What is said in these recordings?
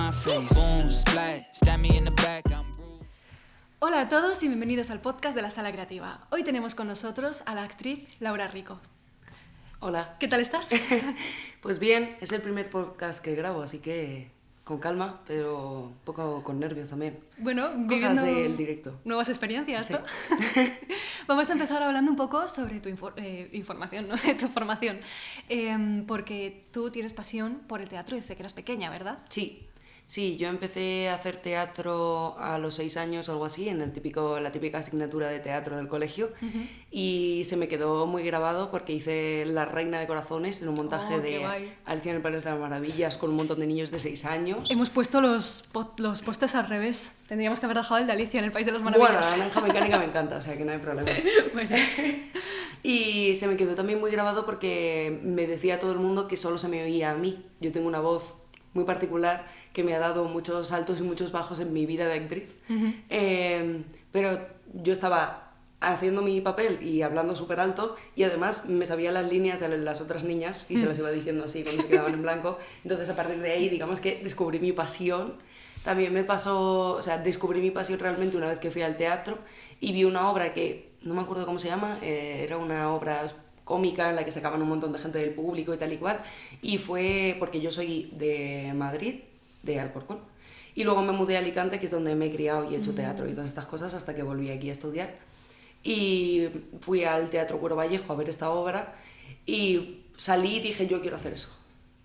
my face. Boom, splat, stab me in the back, I'm bruised. Hola a todos y bienvenidos al podcast de la Sala Creativa. Hoy tenemos con nosotros a la actriz Laura Rico. Hola. ¿Qué tal estás? Pues bien, es el primer podcast que grabo, así que con calma, pero un poco con nervios también. Bueno, Cosas viviendo del directo. nuevas experiencias, Sí. ¿no? Vamos a empezar hablando un poco sobre tu información, ¿no? Tu formación. Porque tú tienes pasión por el teatro desde que eras pequeña, ¿verdad? Sí, yo empecé a hacer teatro a los 6 años o algo así, en la típica asignatura de teatro del colegio, y se me quedó muy grabado porque hice La Reina de Corazones en un montaje Oh, qué de guay. Alicia en el País de las Maravillas con un montón de niños de 6 años. Hemos puesto los pósters al revés. Tendríamos que haber dejado el de Alicia en el País de las Bueno, Maravillas. la naranja mecánica me encanta, o sea que no hay problema. Bueno. Y se me quedó también muy grabado porque me decía todo el mundo que solo se me oía a mí. Yo tengo una voz muy particular que me ha dado muchos altos y muchos bajos en mi vida de actriz. Pero yo estaba haciendo mi papel y hablando súper alto y además me sabía las líneas de las otras niñas y se las iba diciendo así cuando se quedaban en blanco. Entonces a partir de ahí digamos que descubrí mi pasión. También me pasó, o sea, descubrí mi pasión realmente una vez que fui al teatro y vi una obra que no me acuerdo cómo se llama, era una obra cómica en la que sacaban un montón de gente del público y tal y cual, y fue porque yo soy de Madrid, de Alcorcón, y luego me mudé a Alicante, que es donde me he criado y he hecho teatro y todas estas cosas hasta que volví aquí a estudiar, y fui al Teatro Cuero Vallejo a ver esta obra y salí y dije, yo quiero hacer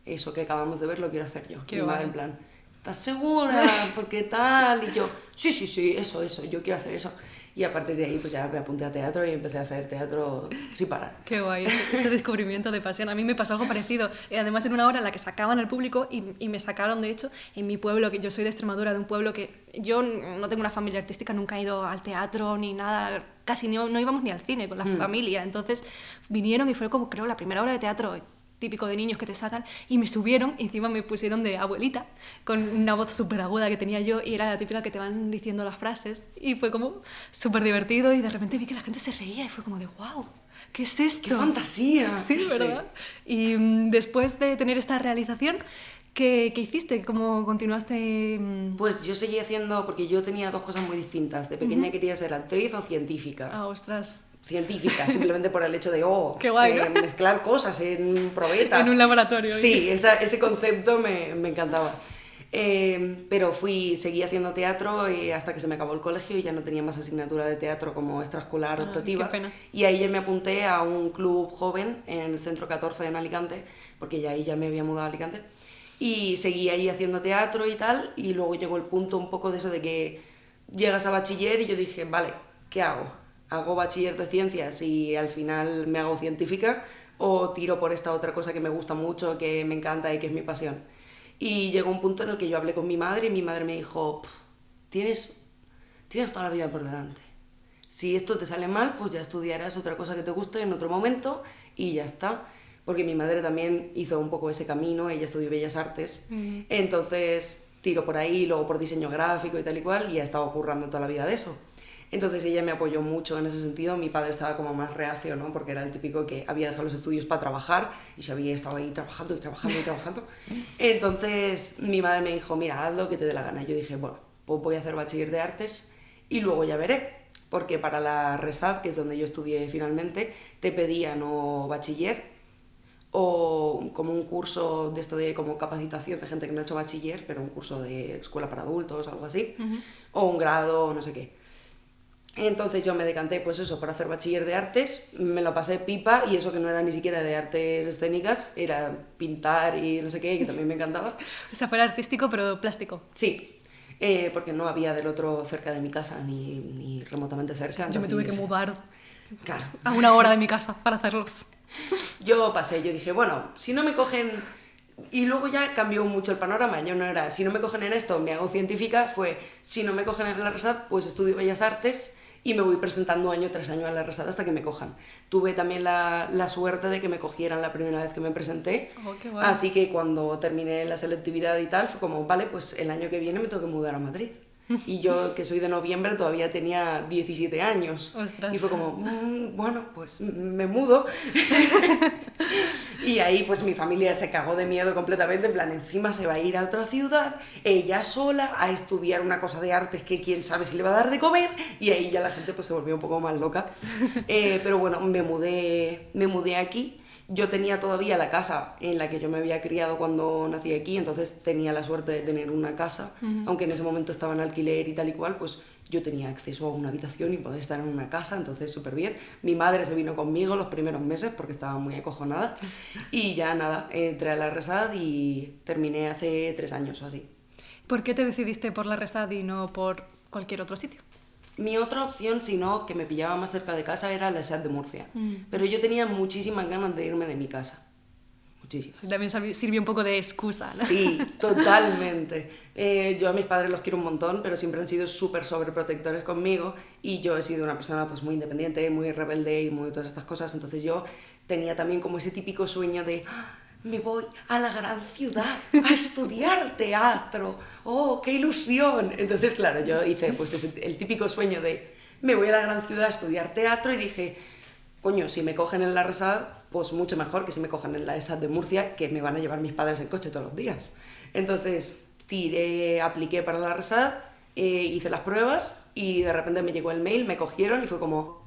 eso que acabamos de ver lo quiero hacer yo. Qué Mi madre guay. en plan, ¿estás segura? ¿Por qué tal? Y yo, sí, eso, yo quiero hacer eso. Y a partir de ahí pues ya me apunté a teatro y empecé a hacer teatro sin parar. Qué guay, ese descubrimiento de pasión. A mí me pasó algo parecido. Además, en una hora en la que sacaban al público y me sacaron, de hecho, en mi pueblo, que yo soy de Extremadura, de un pueblo que yo no tengo una familia artística, nunca he ido al teatro ni nada, casi no íbamos ni al cine con la familia. Entonces vinieron y fue como, creo, la primera obra de teatro típico de niños que te sacan, y me subieron, y encima me pusieron de abuelita, con una voz súper aguda que tenía yo, y era la típica que te van diciendo las frases, y fue como súper divertido, y de repente vi que la gente se reía, y fue como de wow, ¿qué es esto? ¡Qué fantasía! Sí, ¿verdad? Y después de tener esta realización, ¿qué hiciste? ¿Cómo continuaste? Pues yo seguí haciendo, porque yo tenía dos cosas muy distintas. De pequeña quería ser actriz o científica. Ah, ostras. Científica, simplemente por el hecho de, Qué guay, ¿no? mezclar cosas en probetas. En un laboratorio. Sí, ese concepto me encantaba. Pero seguí haciendo teatro hasta que se me acabó el colegio y ya no tenía más asignatura de teatro como extraescolar optativa. qué pena. Y ahí ya me apunté a un club joven en el Centro 14 en Alicante, porque ya ahí ya me había mudado a Alicante. Y seguí ahí haciendo teatro y tal, y luego llegó el punto un poco de eso de que llegas a bachiller y yo dije, vale, ¿qué hago? ¿Hago bachiller de ciencias y al final me hago científica o tiro por esta otra cosa que me gusta mucho, que me encanta y que es mi pasión? Y llegó un punto en el que yo hablé con mi madre y mi madre me dijo, tienes toda la vida por delante. Si esto te sale mal, pues ya estudiarás otra cosa que te guste en otro momento y ya está. Porque mi madre también hizo un poco ese camino, ella estudió Bellas Artes, entonces tiro por ahí, luego por diseño gráfico y tal y cual, y ha estado currando toda la vida de eso. Entonces ella me apoyó mucho en ese sentido. Mi padre estaba como más reacio, ¿no? Porque era el típico que había dejado los estudios para trabajar y se había estado ahí trabajando. Entonces mi madre me dijo, mira, haz lo que te dé la gana. Yo dije, bueno, pues voy a hacer bachiller de artes y luego ya veré. Porque para la RESAD, que es donde yo estudié finalmente, te pedían o bachiller o como un curso de esto de como capacitación de gente que no ha hecho bachiller, pero un curso de escuela para adultos, algo así, o un grado, no sé qué. Entonces yo me decanté, pues eso, por hacer bachiller de artes, me lo pasé pipa, y eso que no era ni siquiera de artes escénicas, era pintar y no sé qué, que también me encantaba. O sea, fuera artístico, pero plástico. Sí, porque no había del otro cerca de mi casa, ni remotamente cerca. Yo me entonces tuve que dije, mudar claro. a una hora de mi casa para hacerlo. Yo dije, bueno, si no me cogen... Y luego ya cambió mucho el panorama, yo no era, si no me cogen en esto, me hago científica, fue, si no me cogen en la RESAD, pues estudio Bellas Artes y me voy presentando año tras año a la RESAD hasta que me cojan. Tuve también la suerte de que me cogieran la primera vez que me presenté, Qué guay. así que cuando terminé la selectividad y tal, fue como, vale, pues el año que viene me tengo que mudar a Madrid. Y yo, que soy de noviembre, todavía tenía 17 años. Ostras. Y fue como, bueno, pues me mudo. Y ahí pues mi familia se cagó de miedo completamente, en plan, encima se va a ir a otra ciudad, ella sola, a estudiar una cosa de artes que quién sabe si le va a dar de comer, y ahí ya la gente pues se volvió un poco más loca. Pero bueno, me mudé aquí. Yo tenía todavía la casa en la que yo me había criado cuando nací aquí, entonces tenía la suerte de tener una casa, aunque en ese momento estaba en alquiler y tal y cual, pues yo tenía acceso a una habitación y poder estar en una casa, entonces súper bien. Mi madre se vino conmigo los primeros meses porque estaba muy acojonada y ya nada, entré a la Resat y terminé hace 3 años o así. ¿Por qué te decidiste por la Resat y no por cualquier otro sitio? Mi otra opción, si no, que me pillaba más cerca de casa, era la ESAT de Murcia. Pero yo tenía muchísimas ganas de irme de mi casa. Muchísimas. También sirvió un poco de excusa, ¿no? Sí, totalmente. Yo a mis padres los quiero un montón, pero siempre han sido súper sobreprotectores conmigo y yo he sido una persona pues muy independiente, muy rebelde y muy todas estas cosas. Entonces yo tenía también como ese típico sueño de... me voy a la gran ciudad a estudiar teatro. ¡Oh, qué ilusión! Entonces, claro, yo hice pues el típico sueño de me voy a la gran ciudad a estudiar teatro y dije, coño, si me cogen en la Resat, pues mucho mejor que si me cogen en la ESAT de Murcia, que me van a llevar mis padres en coche todos los días. Entonces, apliqué para la Resat, hice las pruebas y de repente me llegó el mail, me cogieron y fue como...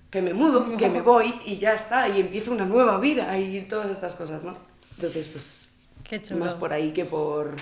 que me mudo, que me voy y ya está, y empiezo una nueva vida y todas estas cosas, ¿no? Entonces, pues, Qué chulo. más por ahí que por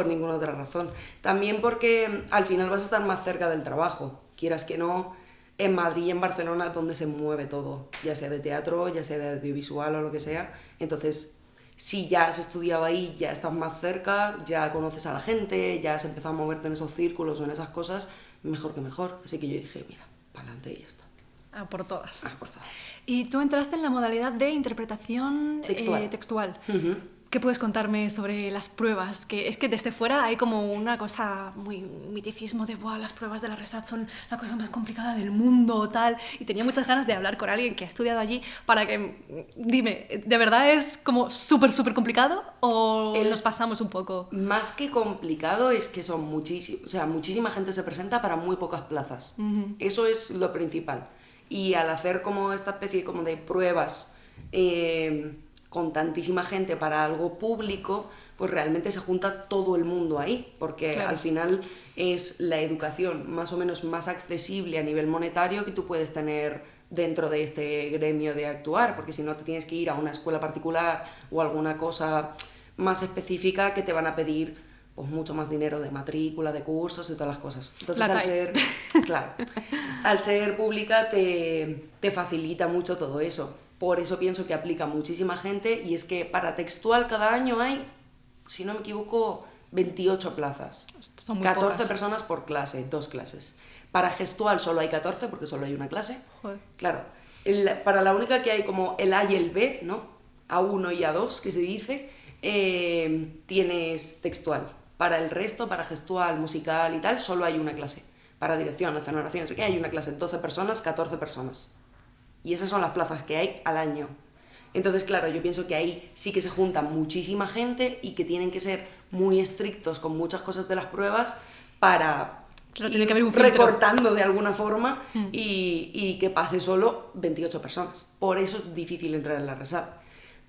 ninguna otra razón. También porque al final vas a estar más cerca del trabajo, quieras que no, en Madrid y en Barcelona es donde se mueve todo, ya sea de teatro, ya sea de audiovisual o lo que sea. Entonces, si ya has estudiado ahí, ya estás más cerca, ya conoces a la gente, ya has empezado a moverte en esos círculos o en esas cosas, mejor que mejor. Así que yo dije, mira, para adelante y ya está. Ah, por todas. Ah, por todas. Y tú entraste en la modalidad de interpretación textual. Uh-huh. ¿Qué puedes contarme sobre las pruebas? Que es que desde fuera hay como una cosa muy miticismo de ¡buah, las pruebas de la Resat son la cosa más complicada del mundo o tal! Y tenía muchas ganas de hablar con alguien que ha estudiado allí para que... Dime, ¿de verdad es como súper complicado o nos pasamos un poco? Más que complicado es que son muchísimos... O sea, muchísima gente se presenta para muy pocas plazas. Uh-huh. Eso es lo principal. Y al hacer como esta especie como de pruebas... con tantísima gente para algo público, pues realmente se junta todo el mundo ahí, porque claro, al final es la educación más o menos más accesible a nivel monetario que tú puedes tener dentro de este gremio de actuar, porque si no te tienes que ir a una escuela particular o alguna cosa más específica que te van a pedir pues mucho más dinero de matrícula, de cursos y todas las cosas. Entonces al ser pública te facilita mucho todo eso. Por eso pienso que aplica muchísima gente y es que para textual cada año hay, si no me equivoco, 28 plazas. Son muy 14 pocas. personas por clase, 2 clases. Para gestual solo hay 14 porque solo hay una clase. Joder. Claro, para la única que hay como el A y el B, ¿no? A1 y A2 que se dice, tienes textual. Para el resto, para gestual, musical y tal, solo hay una clase. Para dirección, escenografía, no sé qué, hay una clase, 12 personas, 14 personas. Y esas son las plazas que hay al año. Entonces, claro, yo pienso que ahí sí que se junta muchísima gente y que tienen que ser muy estrictos con muchas cosas de las pruebas para claro, tiene que haber un filtro. Recortando de alguna forma y que pase solo 28 personas. Por eso es difícil entrar en la Resat.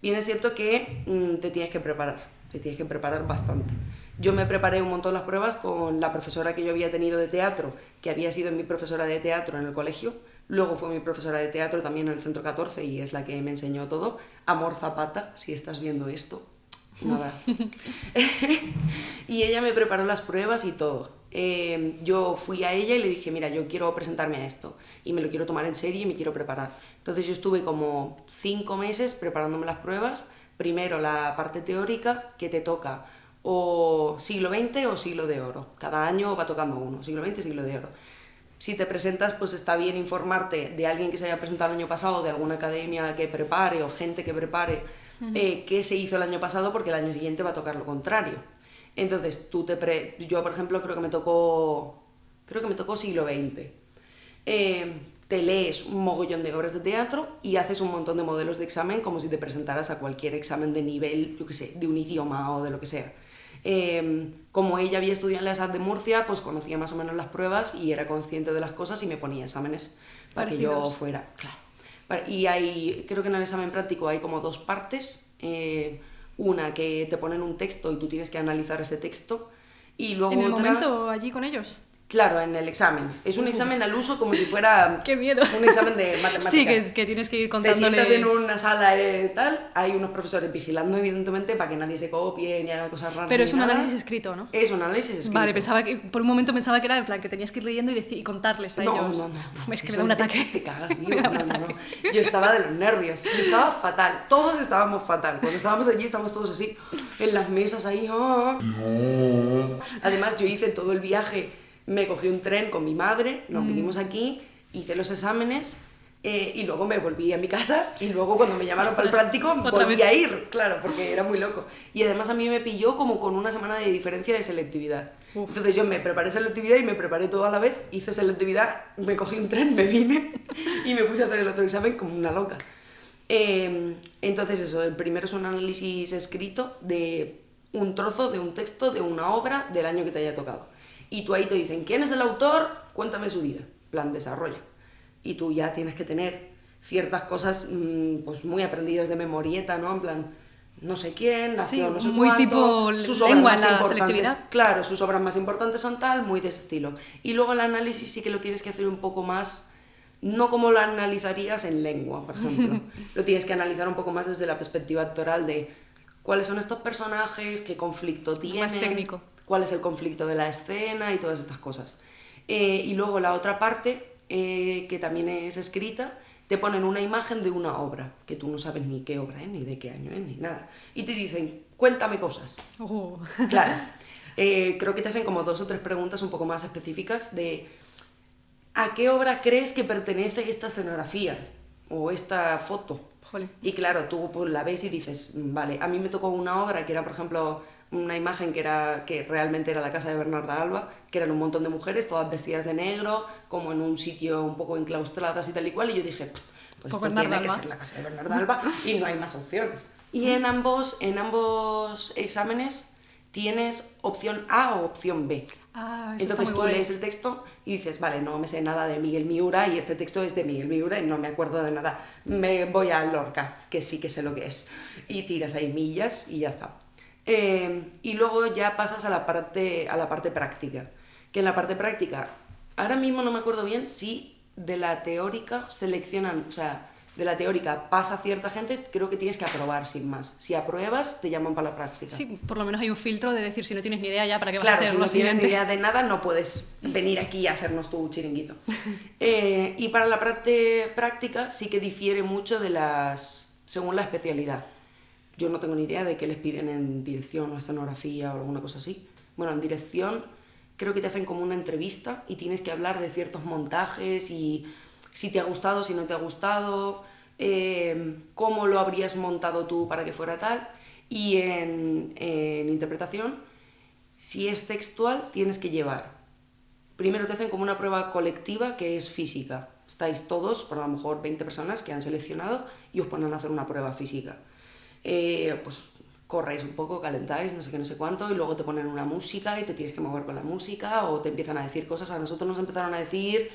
Bien es cierto que te tienes que preparar bastante. Yo me preparé un montón las pruebas con la profesora que yo había tenido de teatro, que había sido mi profesora de teatro en el colegio. Luego fue mi profesora de teatro también en el Centro 14 y es la que me enseñó todo. Amor Zapata, si estás viendo esto. Nada. Y ella me preparó las pruebas y todo. Yo fui a ella y le dije, mira, yo quiero presentarme a esto y me lo quiero tomar en serio y me quiero preparar. Entonces yo estuve como 5 meses preparándome las pruebas. Primero la parte teórica, que te toca o siglo XX o siglo de oro. Cada año va tocando uno, siglo XX, siglo de oro. Si te presentas, pues está bien informarte de alguien que se haya presentado el año pasado, de alguna academia que prepare o gente que prepare qué se hizo el año pasado, porque el año siguiente va a tocar lo contrario. Entonces, yo, por ejemplo, creo que me tocó siglo XX. Te lees un mogollón de obras de teatro y haces un montón de modelos de examen como si te presentaras a cualquier examen de nivel, yo qué sé, de un idioma o de lo que sea. Como ella había estudiado en la ESAT de Murcia, pues conocía más o menos las pruebas y era consciente de las cosas y me ponía exámenes para que yo fuera Y hay, creo que en el examen práctico hay como dos partes. Una que te ponen un texto y tú tienes que analizar ese texto. Y luego ¿En el otra... momento allí con ellos? Claro, en el examen. Es un examen al uso como si fuera ¡Qué miedo! un examen de matemáticas. Sí, que tienes que ir Te contándole... sientas en una sala tal, hay unos profesores vigilando evidentemente para que nadie se copie ni haga cosas raras. Pero ni es un nada. análisis escrito, ¿no? Es un análisis escrito. Vale, por un momento pensaba que era en plan que tenías que ir leyendo y contarles a ellos. No. Es que me Eso da un ataque. Te cagas vivo. No. Yo estaba de los nervios. Yo estaba fatal. Todos estábamos fatal. Cuando estábamos allí estábamos todos así, en las mesas ahí. Además, yo hice todo el viaje. Me cogí un tren con mi madre, nos vinimos aquí, hice los exámenes y luego me volví a mi casa y luego cuando me llamaron para el práctico volví a ir, claro, porque era muy loco. Y además a mí me pilló como con una semana de diferencia de selectividad. Uf. Entonces yo me preparé selectividad y me preparé todo a la vez, hice selectividad, me cogí un tren, me vine y me puse a hacer el otro examen como una loca. Entonces eso, el primero es un análisis escrito de un trozo de un texto de una obra del año que te haya tocado. Y tú ahí te dicen, ¿quién es el autor? Cuéntame su vida. Plan, desarrolla. Y tú ya tienes que tener ciertas cosas pues muy aprendidas de memorieta, ¿no? En plan, no sé quién, nació no sé muy cuánto, tipo sus lengua obras más en la importantes. selectividad. Claro, sus obras más importantes son tal, muy de ese estilo. Y luego el análisis sí que lo tienes que hacer un poco más, no como lo analizarías en lengua, por ejemplo. Lo tienes que analizar un poco más desde la perspectiva actoral de cuáles son estos personajes, qué conflicto tienen. Más técnico. Cuál es el conflicto de la escena y todas estas cosas. Y luego la otra parte, que también es escrita, te ponen una imagen de una obra, que tú no sabes ni qué obra es, ni de qué año es, ni nada. Y te dicen, cuéntame cosas. Claro. Creo que te hacen como 2 o 3 preguntas un poco más específicas de ¿a qué obra crees que pertenece esta escenografía? O esta foto. Jolín. Y claro, tú pues, la ves y dices, vale, a mí me tocó una obra que era, por ejemplo... una imagen que realmente era la casa de Bernarda Alba, que eran un montón de mujeres, todas vestidas de negro, como en un sitio un poco enclaustradas y tal y cual, y yo dije, pues esto tiene que ser la casa de Bernarda Alba y no hay más opciones. Y en ambos exámenes tienes opción A o opción B. Entonces tú lees el texto y dices, vale, no me sé nada de Miguel Miura y este texto es de Miguel Miura y no me acuerdo de nada. Me voy a Lorca, que sí que sé lo que es. Y tiras ahí millas y ya está. Y luego ya pasas a la parte práctica, que en la parte práctica, ahora mismo no me acuerdo bien si de la teórica seleccionan, o sea, de la teórica pasa cierta gente, creo que tienes que aprobar sin más. Si apruebas, te llaman para la práctica. Sí, por lo menos hay un filtro de decir si no tienes ni idea ya para qué vas claro, a hacer si lo no tienes siguiente. ni idea de nada, no puedes venir aquí a hacernos tu chiringuito. Y para la parte práctica sí que difiere mucho según la especialidad. Yo no tengo ni idea de qué les piden en dirección o escenografía o alguna cosa así. Bueno, en dirección creo que te hacen como una entrevista y tienes que hablar de ciertos montajes y si te ha gustado, si no te ha gustado, cómo lo habrías montado tú para que fuera tal. Y en interpretación, si es textual, tienes que llevar. Primero te hacen como una prueba colectiva que es física. Estáis todos, por a lo mejor 20 personas que han seleccionado y os ponen a hacer una prueba física. Pues corréis un poco, calentáis, no sé qué, no sé cuánto, y luego te ponen una música y te tienes que mover con la música o te empiezan a decir cosas. A nosotros nos empezaron a decir,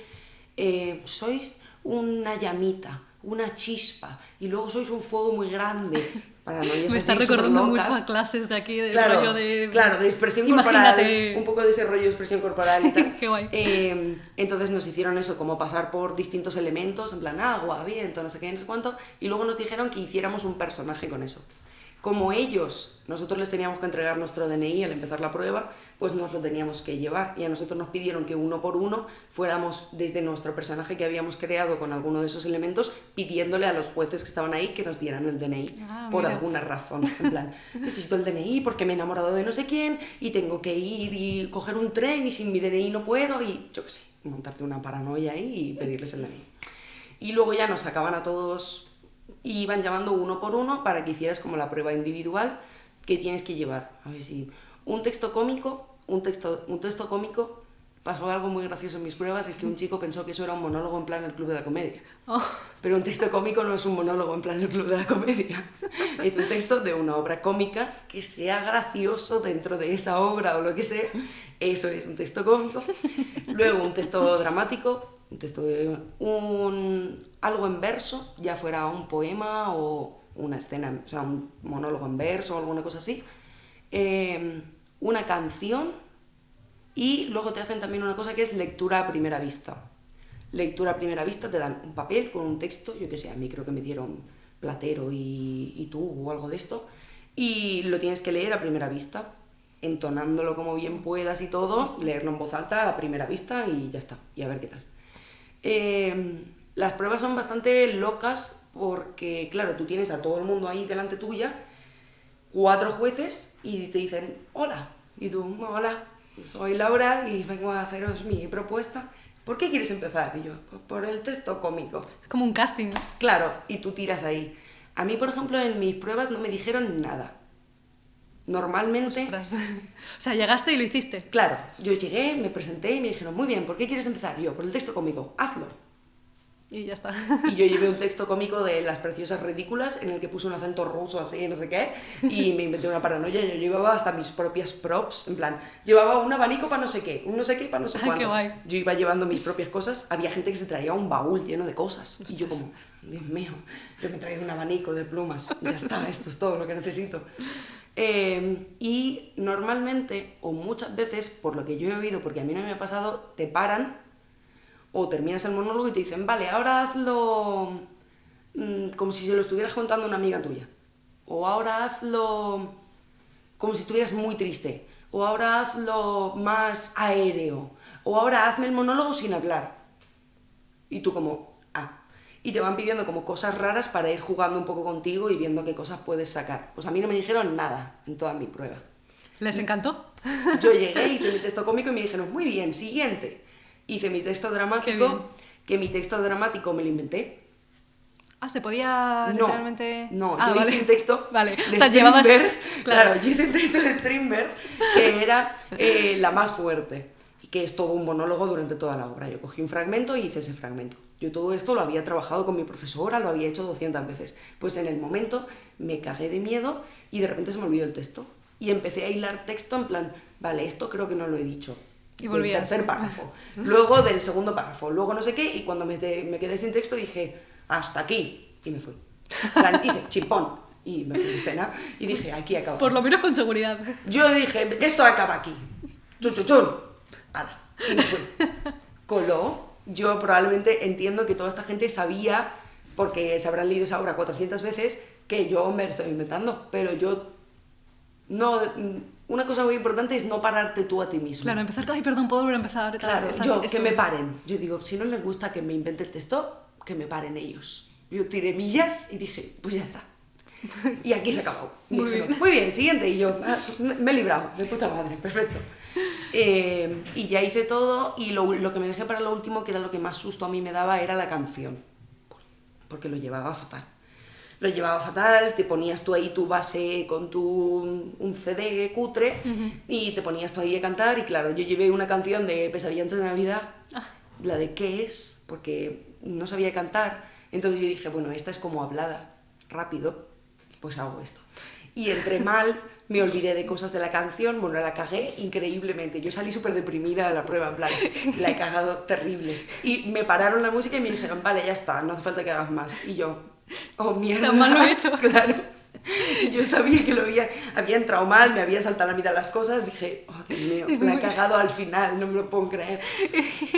sois una llamita, una chispa, y luego sois un fuego muy grande. Paranoias Me así, está recordando superlocas. mucho a clases de aquí, del Claro, rollo de... claro, de expresión Imagínate. corporal, un poco de ese rollo de expresión corporal y tal. Qué guay. Entonces nos hicieron eso, como pasar por distintos elementos, en plan agua, viento, no sé qué, no sé cuánto, y luego nos dijeron que hiciéramos un personaje con eso. Como nosotros les teníamos que entregar nuestro DNI al empezar la prueba, pues nos lo teníamos que llevar y a nosotros nos pidieron que uno por uno fuéramos desde nuestro personaje que habíamos creado con alguno de esos elementos pidiéndole a los jueces que estaban ahí que nos dieran el DNI por alguna razón. En plan, necesito el DNI porque me he enamorado de no sé quién y tengo que ir y coger un tren y sin mi DNI no puedo y yo qué sé, montarte una paranoia ahí y pedirles el DNI. Y luego ya nos sacaban a todos... y iban llamando uno por uno para que hicieras como la prueba individual que tienes que llevar. A ver si un texto cómico, pasó algo muy gracioso en mis pruebas, es que un chico pensó que eso era un monólogo en plan el Club de la Comedia. Oh. Pero un texto cómico no es un monólogo en plan el Club de la Comedia. Es un texto de una obra cómica que sea gracioso dentro de esa obra o lo que sea. Eso es un texto cómico. Luego un texto dramático, un texto de algo en verso, ya fuera un poema o una escena, o sea, un monólogo en verso o alguna cosa así, una canción, y luego te hacen también una cosa que es lectura a primera vista. Lectura a primera vista, te dan un papel con un texto, yo que sé, a mí creo que me dieron Platero y tú o algo de esto, y lo tienes que leer a primera vista, entonándolo como bien puedas y todo, leerlo en voz alta a primera vista y ya está, y a ver qué tal. Las pruebas son bastante locas porque, claro, tú tienes a todo el mundo ahí delante tuya, 4 jueces, y te dicen, hola, y tú, hola, soy Laura y vengo a haceros mi propuesta. ¿Por qué quieres empezar? Y yo, pues por el texto cómico. Es como un casting, ¿no? Claro, y tú tiras ahí. A mí, por ejemplo, en mis pruebas no me dijeron nada. Normalmente... Ostras. O sea, llegaste y lo hiciste. Claro, yo llegué, me presenté y me dijeron, muy bien, ¿por qué quieres empezar? Y yo, por el texto cómico, hazlo. Y ya está. Y yo llevé un texto cómico de Las Preciosas Ridículas, en el que puse un acento ruso así, no sé qué, y me inventé una paranoia. Yo llevaba hasta mis propias props, en plan, llevaba un abanico para no sé qué, un no sé qué para no sé cuánto. Qué guay. Yo iba llevando mis propias cosas, había gente que se traía un baúl lleno de cosas. Y yo como, Dios mío, yo me he traído un abanico de plumas, ya está, esto es todo lo que necesito. Y normalmente, o muchas veces, por lo que yo he oído, porque a mí no me ha pasado, te paran o terminas el monólogo y te dicen, vale, ahora hazlo como si se lo estuvieras contando a una amiga tuya. O ahora hazlo como si estuvieras muy triste. O ahora hazlo más aéreo. O ahora hazme el monólogo sin hablar. Y tú como, y te van pidiendo como cosas raras para ir jugando un poco contigo y viendo qué cosas puedes sacar. Pues a mí no me dijeron nada en toda mi prueba. ¿Les encantó? Yo llegué, hice mi texto cómico y me dijeron, muy bien, siguiente. Hice mi texto dramático, que mi texto dramático me lo inventé. Ah, ¿se podía literalmente...? No, yo hice un texto vale. de O sea, llevabas... Strindberg, Claro, yo hice un texto de Strindberg que era la más fuerte, y que es todo un monólogo durante toda la obra. Yo cogí un fragmento y hice ese fragmento. Yo todo esto lo había trabajado con mi profesora, lo había hecho 200 veces. Pues en el momento me cagué de miedo y de repente se me olvidó el texto. Y empecé a hilar texto en plan, vale, esto creo que no lo he dicho. Y volvías. Del tercer párrafo, luego del segundo párrafo, luego no sé qué, y cuando me quedé sin texto dije, hasta aquí, y me fui. En plan, hice chimpón, y me fui de escena, y dije, aquí acaba. por lo menos con seguridad. Yo dije, esto acaba aquí. Chun, chun, chun. Ala, y me fui. Coló. Yo probablemente entiendo que toda esta gente sabía, porque se habrán leído esa obra 400 veces, que yo me lo estoy inventando, pero yo no... Una cosa muy importante es no pararte tú a ti mismo. Claro, empezar, ay, perdón, puedo volver a empezar. Claro, que me paren. Yo digo, si no les gusta que me invente el texto, que me paren ellos. Yo tiré millas y dije, pues ya está. Y aquí se acabó. Muy bien, siguiente. Y yo, me he librado, de puta madre, perfecto. Y ya hice todo, y lo que me dejé para lo último, que era lo que más susto a mí me daba, era la canción. Porque lo llevaba fatal. Lo llevaba fatal, te ponías tú ahí tu base con un CD cutre, y te ponías tú ahí a cantar, y claro, yo llevé una canción de Pesadilla antes de Navidad, la de ¿qué es? Porque no sabía cantar, entonces yo dije, bueno, esta es como hablada, rápido, pues hago esto. Y entré mal, me olvidé de cosas de la canción, bueno, la cagué increíblemente, yo salí súper deprimida de la prueba, en plan, la he cagado terrible. Y me pararon la música y me dijeron, vale, ya está, no hace falta que hagas más. Y yo... oh, mierda. Tan mal lo he hecho. Claro. Y yo sabía que había entrado mal, me había saltado la mitad de las cosas, dije, oh, Dios mío, la he cagado al final, no me lo puedo creer.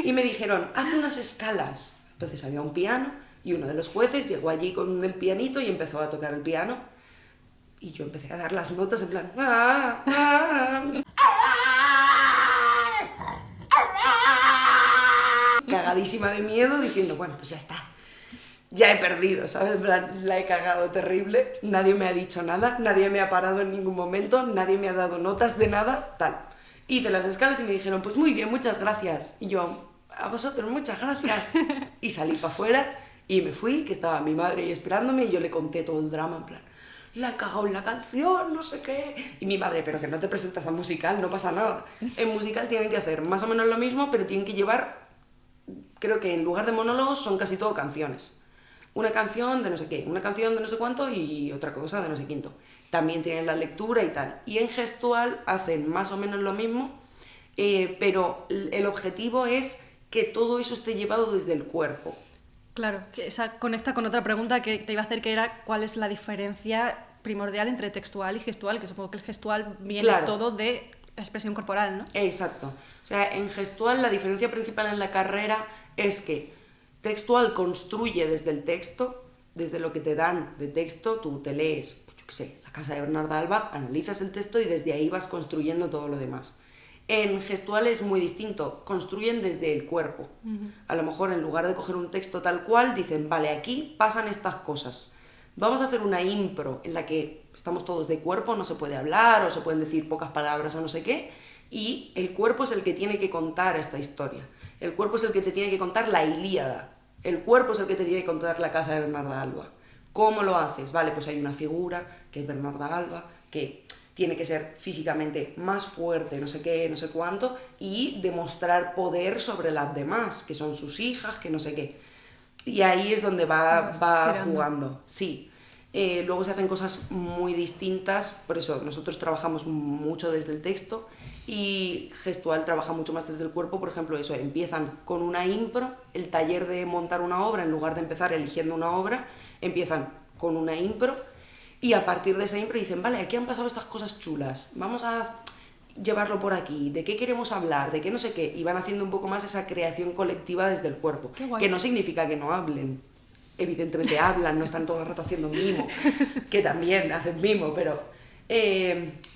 Y me dijeron, haz unas escalas. Entonces había un piano y uno de los jueces llegó allí con el pianito y empezó a tocar el piano. Y yo empecé a dar las notas en plan... cagadísima de miedo, diciendo, bueno, pues ya está. Ya he perdido, ¿sabes? La he cagado terrible, nadie me ha dicho nada, nadie me ha parado en ningún momento, nadie me ha dado notas de nada, tal. Hice las escalas y me dijeron, pues muy bien, muchas gracias. Y yo, a vosotros, muchas gracias. Y salí para afuera y me fui, que estaba mi madre ahí esperándome, y yo le conté todo el drama, en plan, la he cagado en la canción, no sé qué. Y mi madre, pero que no te presentas a musical, no pasa nada. En musical tienen que hacer más o menos lo mismo, pero tienen que llevar, creo que en lugar de monólogos son casi todo canciones. Una canción de no sé qué, una canción de no sé cuánto y otra cosa de no sé quinto. También tienen la lectura y tal. Y en gestual hacen más o menos lo mismo, pero el objetivo es que todo eso esté llevado desde el cuerpo. Claro, que esa conecta con otra pregunta que te iba a hacer, que era cuál es la diferencia primordial entre textual y gestual, que supongo que el gestual viene todo de expresión corporal, ¿no? Exacto. O sea, en gestual la diferencia principal en la carrera es que textual construye desde el texto, desde lo que te dan de texto, tú te lees, yo qué sé, La casa de Bernarda Alba, analizas el texto y desde ahí vas construyendo todo lo demás. En gestual es muy distinto, construyen desde el cuerpo. A lo mejor en lugar de coger un texto tal cual, dicen, vale, aquí pasan estas cosas. Vamos a hacer una impro en la que estamos todos de cuerpo, no se puede hablar o se pueden decir pocas palabras o no sé qué, y el cuerpo es el que tiene que contar esta historia. El cuerpo es el que te tiene que contar la Ilíada. El cuerpo es el que te tiene que contar la casa de Bernarda Alba. ¿Cómo lo haces? Vale, pues hay una figura, que es Bernarda Alba, que tiene que ser físicamente más fuerte, no sé qué, no sé cuánto, y demostrar poder sobre las demás, que son sus hijas, que no sé qué. Y ahí es donde va jugando. Sí. Luego se hacen cosas muy distintas, por eso nosotros trabajamos mucho desde el texto y gestual trabaja mucho más desde el cuerpo. Por ejemplo, eso, empiezan con una impro, el taller de montar una obra, en lugar de empezar eligiendo una obra, empiezan con una impro y a partir de esa impro dicen, vale, aquí han pasado estas cosas chulas, vamos a llevarlo por aquí, de qué queremos hablar, de qué no sé qué, y van haciendo un poco más esa creación colectiva desde el cuerpo, que no significa que no hablen, evidentemente hablan, no están todo el rato haciendo mimo, que también hacen mimo, pero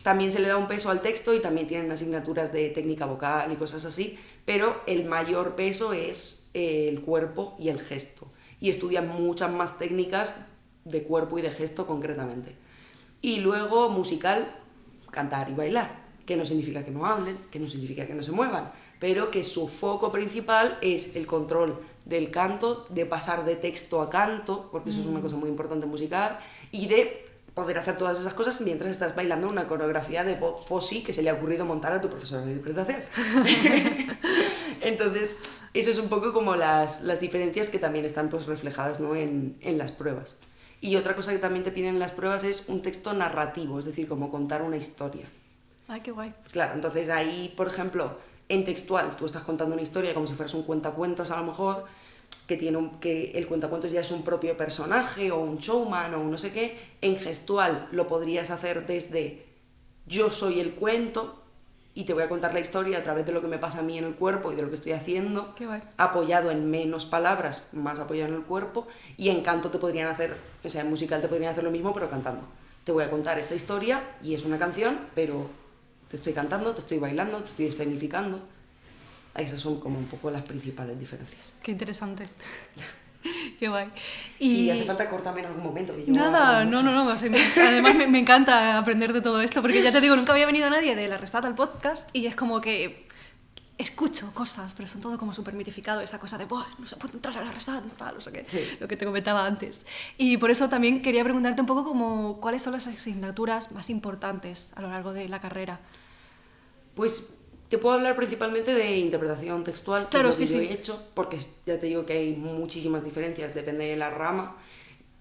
también se le da un peso al texto y también tienen asignaturas de técnica vocal y cosas así, pero el mayor peso es el cuerpo y el gesto, y estudian muchas más técnicas de cuerpo y de gesto concretamente. Y luego musical, cantar y bailar, que no significa que no hablen, que no significa que no se muevan, pero que su foco principal es el control del canto, de pasar de texto a canto, porque eso es una cosa muy importante musical, y de poder hacer todas esas cosas mientras estás bailando una coreografía de Bob Fosse que se le ha ocurrido montar a tu profesora de interpretación. Entonces, eso es un poco como las diferencias que también están pues reflejadas, ¿no?, en las pruebas. Y otra cosa que también te piden en las pruebas es un texto narrativo, es decir, como contar una historia. Ay, qué guay. Claro, entonces ahí, por ejemplo, en textual, tú estás contando una historia como si fueras un cuentacuentos a lo mejor, que el cuentacuentos ya es un propio personaje o un showman o un no sé qué. En gestual lo podrías hacer desde yo soy el cuento y te voy a contar la historia a través de lo que me pasa a mí en el cuerpo y de lo que estoy haciendo, apoyado en menos palabras, más apoyado en el cuerpo. Y en canto te podrían hacer, o sea, en musical te podrían hacer lo mismo, pero cantando. Te voy a contar esta historia y es una canción, pero te estoy cantando, te estoy bailando, te estoy escenificando. Esas son como un poco las principales diferencias. Qué interesante. Qué guay. Y si hace falta, córtame en algún momento. Que yo nada, no. O sea, además me encanta aprender de todo esto, porque ya te digo, nunca había venido nadie de La Restada al podcast y es como que escucho cosas, pero son todo como súper mitificado, esa cosa de, ¡buah, no se puede entrar a La Restada! Tal, no sé qué, sí. Lo que te comentaba antes. Y por eso también quería preguntarte un poco como, ¿cuáles son las asignaturas más importantes a lo largo de la carrera? Pues te puedo hablar principalmente de interpretación textual, que es lo que yo he hecho, porque ya te digo que hay muchísimas diferencias, depende de la rama.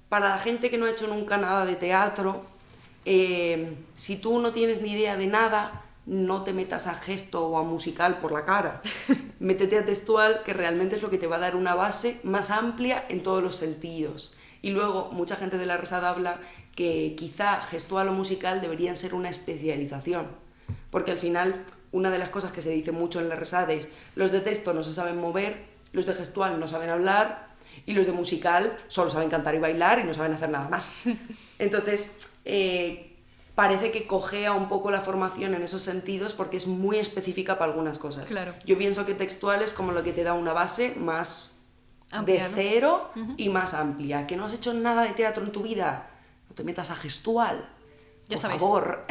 Para la gente que no ha hecho nunca nada de teatro, si tú no tienes ni idea de nada, no te metas a gesto o a musical por la cara. Métete a textual, que realmente es lo que te va a dar una base más amplia en todos los sentidos. Y luego, mucha gente de La Resada habla que quizá gestual o musical deberían ser una especialización, porque al final una de las cosas que se dice mucho en La Resada es los de texto no se saben mover, los de gestual no saben hablar y los de musical solo saben cantar y bailar y no saben hacer nada más. Entonces, parece que cojea un poco la formación en esos sentidos porque es muy específica para algunas cosas. Claro. Yo pienso que textual es como lo que te da una base más amplia, de cero, ¿no? Y más amplia. Que no has hecho nada de teatro en tu vida, no te metas a gestual. Ya por sabéis. Favor.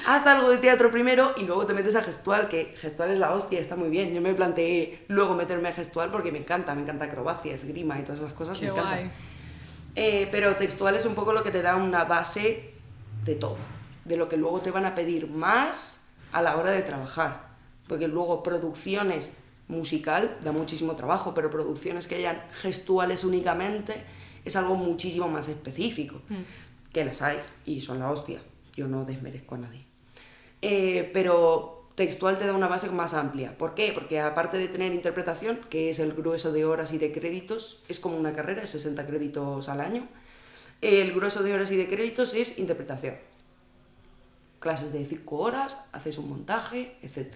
Haz algo de teatro primero y luego te metes a gestual, que gestual es la hostia, está muy bien. Yo me planteé luego meterme a gestual porque me encanta acrobacia, esgrima y todas esas cosas. Qué me encantan. Guay. Pero textual es un poco lo que te da una base de todo, de lo que luego te van a pedir más a la hora de trabajar, porque luego producciones musical da muchísimo trabajo, pero producciones que hayan gestuales únicamente es algo muchísimo más específico, que las hay y son la hostia, yo no desmerezco a nadie. Pero textual te da una base más amplia. ¿Por qué? Porque aparte de tener interpretación, que es el grueso de horas y de créditos, es como una carrera, es 60 créditos al año, el grueso de horas y de créditos es interpretación. Clases de 5 horas, haces un montaje, etc.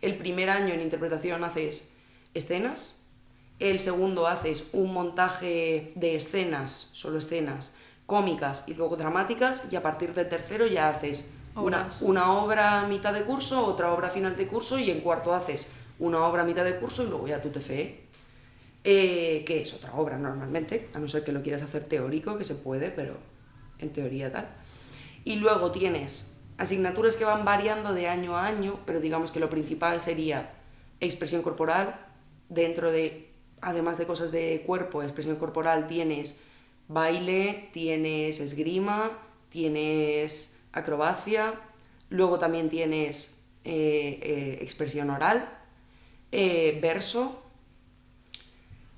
El primer año en interpretación haces escenas, el segundo haces un montaje de escenas, solo escenas, cómicas y luego dramáticas, y a partir del tercero ya haces una obra a mitad de curso, otra obra a final de curso, y en cuarto haces una obra a mitad de curso y luego ya tu TFE, que es otra obra normalmente, a no ser que lo quieras hacer teórico, que se puede, pero en teoría tal. Y luego tienes asignaturas que van variando de año a año, pero digamos que lo principal sería expresión corporal. Dentro de, además de cosas de cuerpo, expresión corporal, tienes baile, tienes esgrima, tienes acrobacia, luego también tienes expresión oral, verso,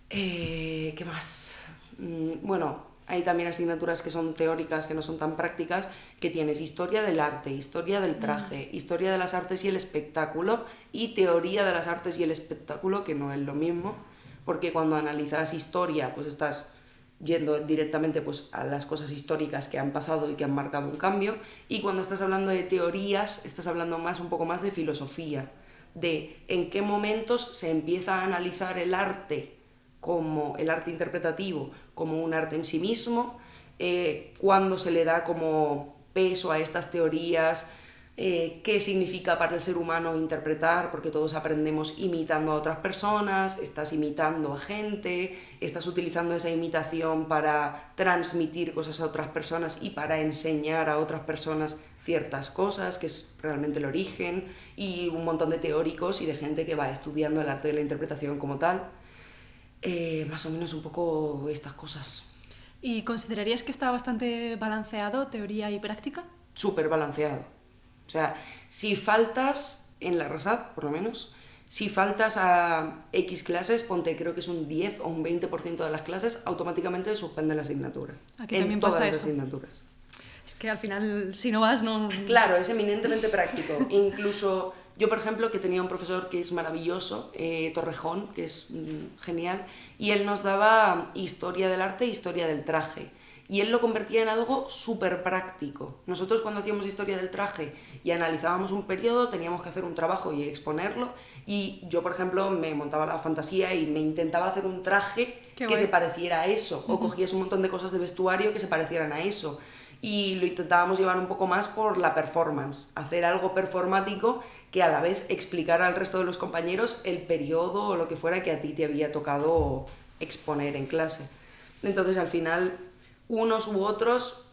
¿qué más? Bueno, hay también asignaturas que son teóricas, que no son tan prácticas, que tienes historia del arte, historia del traje, historia de las artes y el espectáculo, y teoría de las artes y el espectáculo, que no es lo mismo, porque cuando analizas historia, pues estás yendo directamente pues, a las cosas históricas que han pasado y que han marcado un cambio, y cuando estás hablando de teorías, estás hablando un poco más de filosofía, de en qué momentos se empieza a analizar el arte como el arte interpretativo, como un arte en sí mismo, cuándo se le da como peso a estas teorías, qué significa para el ser humano interpretar, porque todos aprendemos imitando a otras personas, estás imitando a gente, estás utilizando esa imitación para transmitir cosas a otras personas y para enseñar a otras personas ciertas cosas, que es realmente el origen, y un montón de teóricos y de gente que va estudiando el arte de la interpretación como tal. Más o menos un poco estas cosas. ¿Y considerarías que está bastante balanceado teoría y práctica? Súper balanceado. O sea, si faltas, en la RASAD por lo menos, si faltas a X clases, ponte, creo que es un 10 o un 20% de las clases, automáticamente suspende la asignatura. Aquí también pasa todas las eso. asignaturas. Es que al final, si no vas, no... Claro, es eminentemente práctico. Incluso yo, por ejemplo, que tenía un profesor que es maravilloso, Torrejón, que es genial, y él nos daba historia del arte e historia del traje. Y él lo convertía en algo súper práctico. Nosotros cuando hacíamos historia del traje y analizábamos un periodo, teníamos que hacer un trabajo y exponerlo, y yo, por ejemplo, me montaba la fantasía y me intentaba hacer un traje que se pareciera a eso, o cogías un montón de cosas de vestuario que se parecieran a eso. Y lo intentábamos llevar un poco más por la performance, hacer algo performático que a la vez explicara al resto de los compañeros el periodo o lo que fuera que a ti te había tocado exponer en clase. Entonces, al final, unos u otros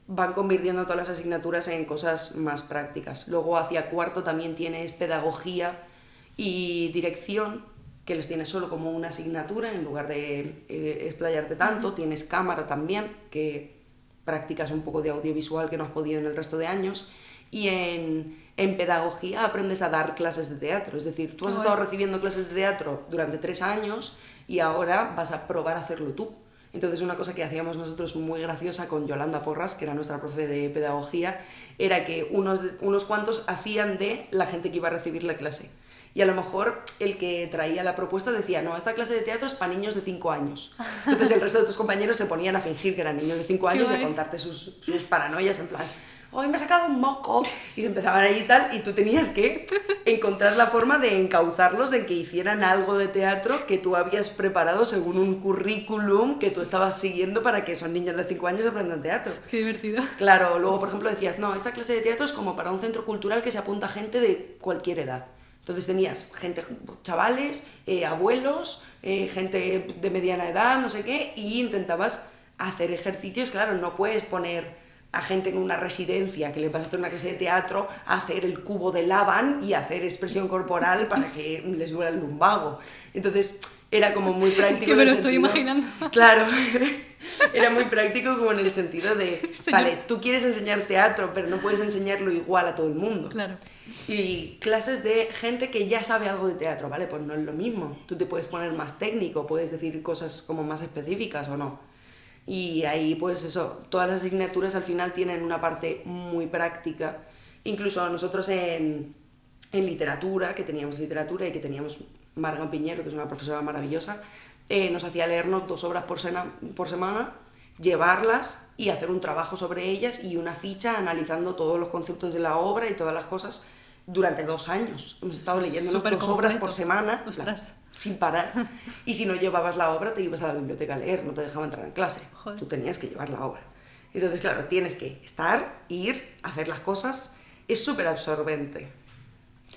van convirtiendo todas las asignaturas en cosas más prácticas. Luego, hacia cuarto también tienes pedagogía y dirección, que les tienes solo como una asignatura en lugar de explayarte tanto. Tienes cámara también, que practicas un poco de audiovisual que no has podido en el resto de años, y en pedagogía aprendes a dar clases de teatro, es decir, tú has estado recibiendo clases de teatro durante 3 años y ahora vas a probar a hacerlo tú. Entonces, una cosa que hacíamos nosotros muy graciosa con Yolanda Porras, que era nuestra profe de pedagogía, era que unos cuantos hacían de la gente que iba a recibir la clase. Y a lo mejor el que traía la propuesta decía, no, esta clase de teatro es para niños de 5 años. Entonces el resto de tus compañeros se ponían a fingir que eran niños de 5 años y a contarte sus paranoias en plan, hoy me he sacado un moco, y se empezaban ahí y tal, y tú tenías que encontrar la forma de encauzarlos en que hicieran algo de teatro que tú habías preparado según un currículum que tú estabas siguiendo para que esos niños de 5 años aprendan teatro. Qué divertido. Claro, luego por ejemplo decías, no, esta clase de teatro es como para un centro cultural que se apunta a gente de cualquier edad. Entonces tenías gente, chavales, abuelos, gente de mediana edad, no sé qué, y intentabas hacer ejercicios. Claro, no puedes poner a gente en una residencia que le vas a hacer una clase de teatro a hacer el cubo de Laban y hacer expresión corporal para que les duela el lumbago. Entonces era como muy práctico. Es que me lo estoy imaginando. Claro, era muy práctico como en el sentido de, vale, tú quieres enseñar teatro, pero no puedes enseñarlo igual a todo el mundo. Claro. Y clases de gente que ya sabe algo de teatro, ¿vale? Pues no es lo mismo. Tú te puedes poner más técnico, puedes decir cosas como más específicas o no. Y ahí, pues eso, todas las asignaturas al final tienen una parte muy práctica. Incluso nosotros en en literatura, que teníamos literatura y que teníamos Marga Piñero, que es una profesora maravillosa, nos hacía leernos 2 obras por semana, llevarlas y hacer un trabajo sobre ellas y una ficha analizando todos los conceptos de la obra y todas las cosas durante 2 años. Hemos estado leyendo 2 obras por semana, sin parar. Y si no llevabas la obra, te ibas a la biblioteca a leer, no te dejaban entrar en clase. Joder. Tú tenías que llevar la obra. Entonces, claro, tienes que estar, ir, hacer las cosas. Es súper absorbente.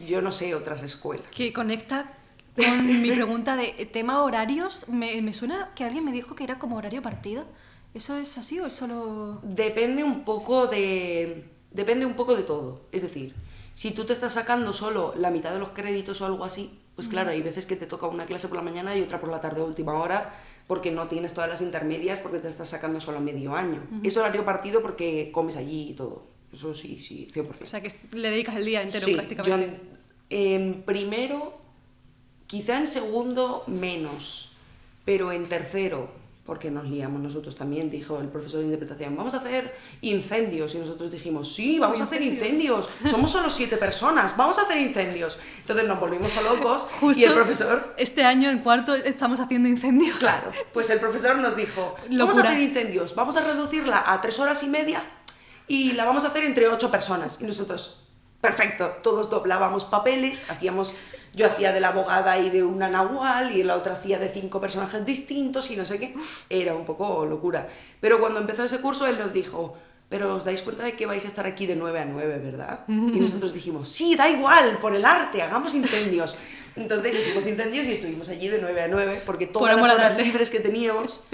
Yo no sé otras escuelas. Que conecta con mi pregunta de tema horarios. Me suena que alguien me dijo que era como horario partido. ¿Eso es así o es solo...? Depende un poco de todo. Es decir, si tú te estás sacando solo la mitad de los créditos o algo así, pues claro, hay veces que te toca una clase por la mañana y otra por la tarde a última hora, porque no tienes todas las intermedias, porque te estás sacando solo medio año. Es horario partido porque comes allí y todo. Eso sí, 100%. O sea, que le dedicas el día entero Sí, prácticamente. yo en primero, quizá en segundo menos, pero en tercero, porque nos liamos nosotros también, dijo el profesor de interpretación, vamos a hacer incendios, y nosotros dijimos, sí, vamos a hacer incendios, somos solo 7 personas, vamos a hacer incendios. Entonces nos volvimos a locos. Justo y el profesor... este año, en cuarto, estamos haciendo incendios. Claro, pues el profesor nos dijo, vamos a hacer incendios, vamos a reducirla a 3 horas y media y la vamos a hacer entre 8 personas. Y nosotros, perfecto, todos doblábamos papeles, yo hacía de la abogada y de una nahual, y la otra hacía de 5 personajes distintos y no sé qué. Era un poco locura. Pero cuando empezó ese curso, él nos dijo, pero os dais cuenta de que vais a estar aquí de 9 a 9, ¿verdad? Y nosotros dijimos, sí, da igual, por el arte, hagamos incendios. Entonces hicimos incendios y estuvimos allí de 9 a 9, porque todas las horas libres que teníamos,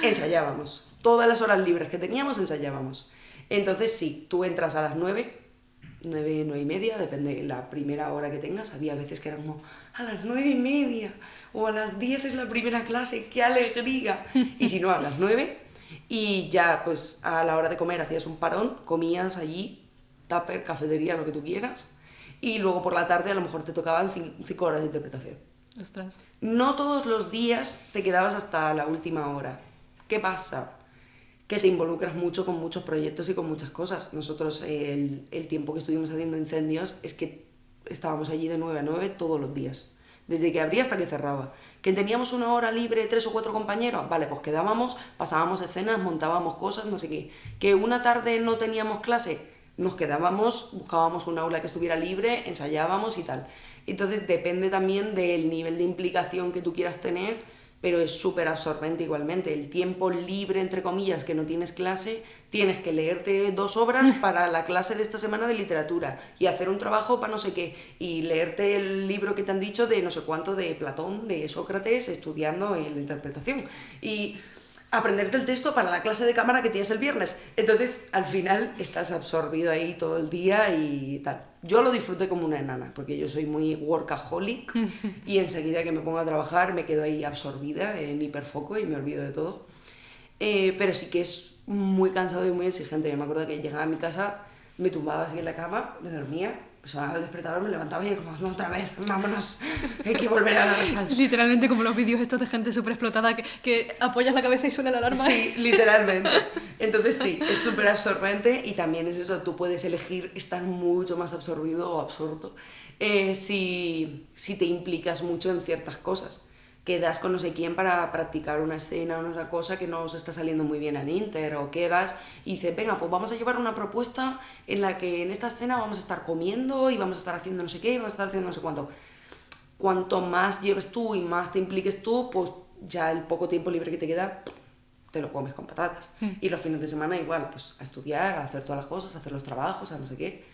ensayábamos. Todas las horas libres que teníamos, ensayábamos. Entonces sí, tú entras a las 9 y media, depende de la primera hora que tengas. Había veces que eran como a las 9 y media o a las 10 es la primera clase, ¡qué alegría! Y si no, a las 9, y ya pues a la hora de comer hacías un parón, comías allí, tupper, cafetería, lo que tú quieras, y luego por la tarde a lo mejor te tocaban 5 horas de interpretación. Ostras. No todos los días te quedabas hasta la última hora. ¿Qué pasa? Que te involucras mucho con muchos proyectos y con muchas cosas. Nosotros el tiempo que estuvimos haciendo incendios es que estábamos allí de 9 a 9 todos los días, desde que abría hasta que cerraba. Que teníamos una hora libre, 3 o 4 compañeros, vale, pues quedábamos, pasábamos escenas, montábamos cosas, no sé qué. Que una tarde no teníamos clase, nos quedábamos, buscábamos un aula que estuviera libre, ensayábamos y tal. Entonces depende también del nivel de implicación que tú quieras tener, pero es súper absorbente igualmente. El tiempo libre, entre comillas, que no tienes clase, tienes que leerte 2 obras para la clase de esta semana de literatura y hacer un trabajo para no sé qué, y leerte el libro que te han dicho de no sé cuánto, de Platón, de Sócrates, estudiando en la interpretación, y aprenderte el texto para la clase de cámara que tienes el viernes. Entonces, al final, estás absorbido ahí todo el día y tal. Yo lo disfruté como una enana, porque yo soy muy workaholic y enseguida que me pongo a trabajar me quedo ahí absorbida en hiperfoco y me olvido de todo. Pero sí que es muy cansado y muy exigente. Yo me acuerdo que llegaba a mi casa, me tumbaba así en la cama, me dormía, sonaba el despertador, me levantaba y era como, no, otra vez, vámonos, hay que volver a la resal. Literalmente como los vídeos estos de gente súper explotada que apoyas la cabeza y suena la alarma. Sí, literalmente. Entonces sí, es súper absorbente, y también es eso, tú puedes elegir estar mucho más absorbido o absorto si te implicas mucho en ciertas cosas. Quedas con no sé quién para practicar una escena o una cosa que no os está saliendo muy bien al Inter, o quedas y dices, venga, pues vamos a llevar una propuesta en la que en esta escena vamos a estar comiendo y vamos a estar haciendo no sé qué y vamos a estar haciendo no sé cuánto. Cuanto más lleves tú y más te impliques tú, pues ya el poco tiempo libre que te queda te lo comes con patatas. Y los fines de semana igual, pues a estudiar, a hacer todas las cosas, a hacer los trabajos, a no sé qué.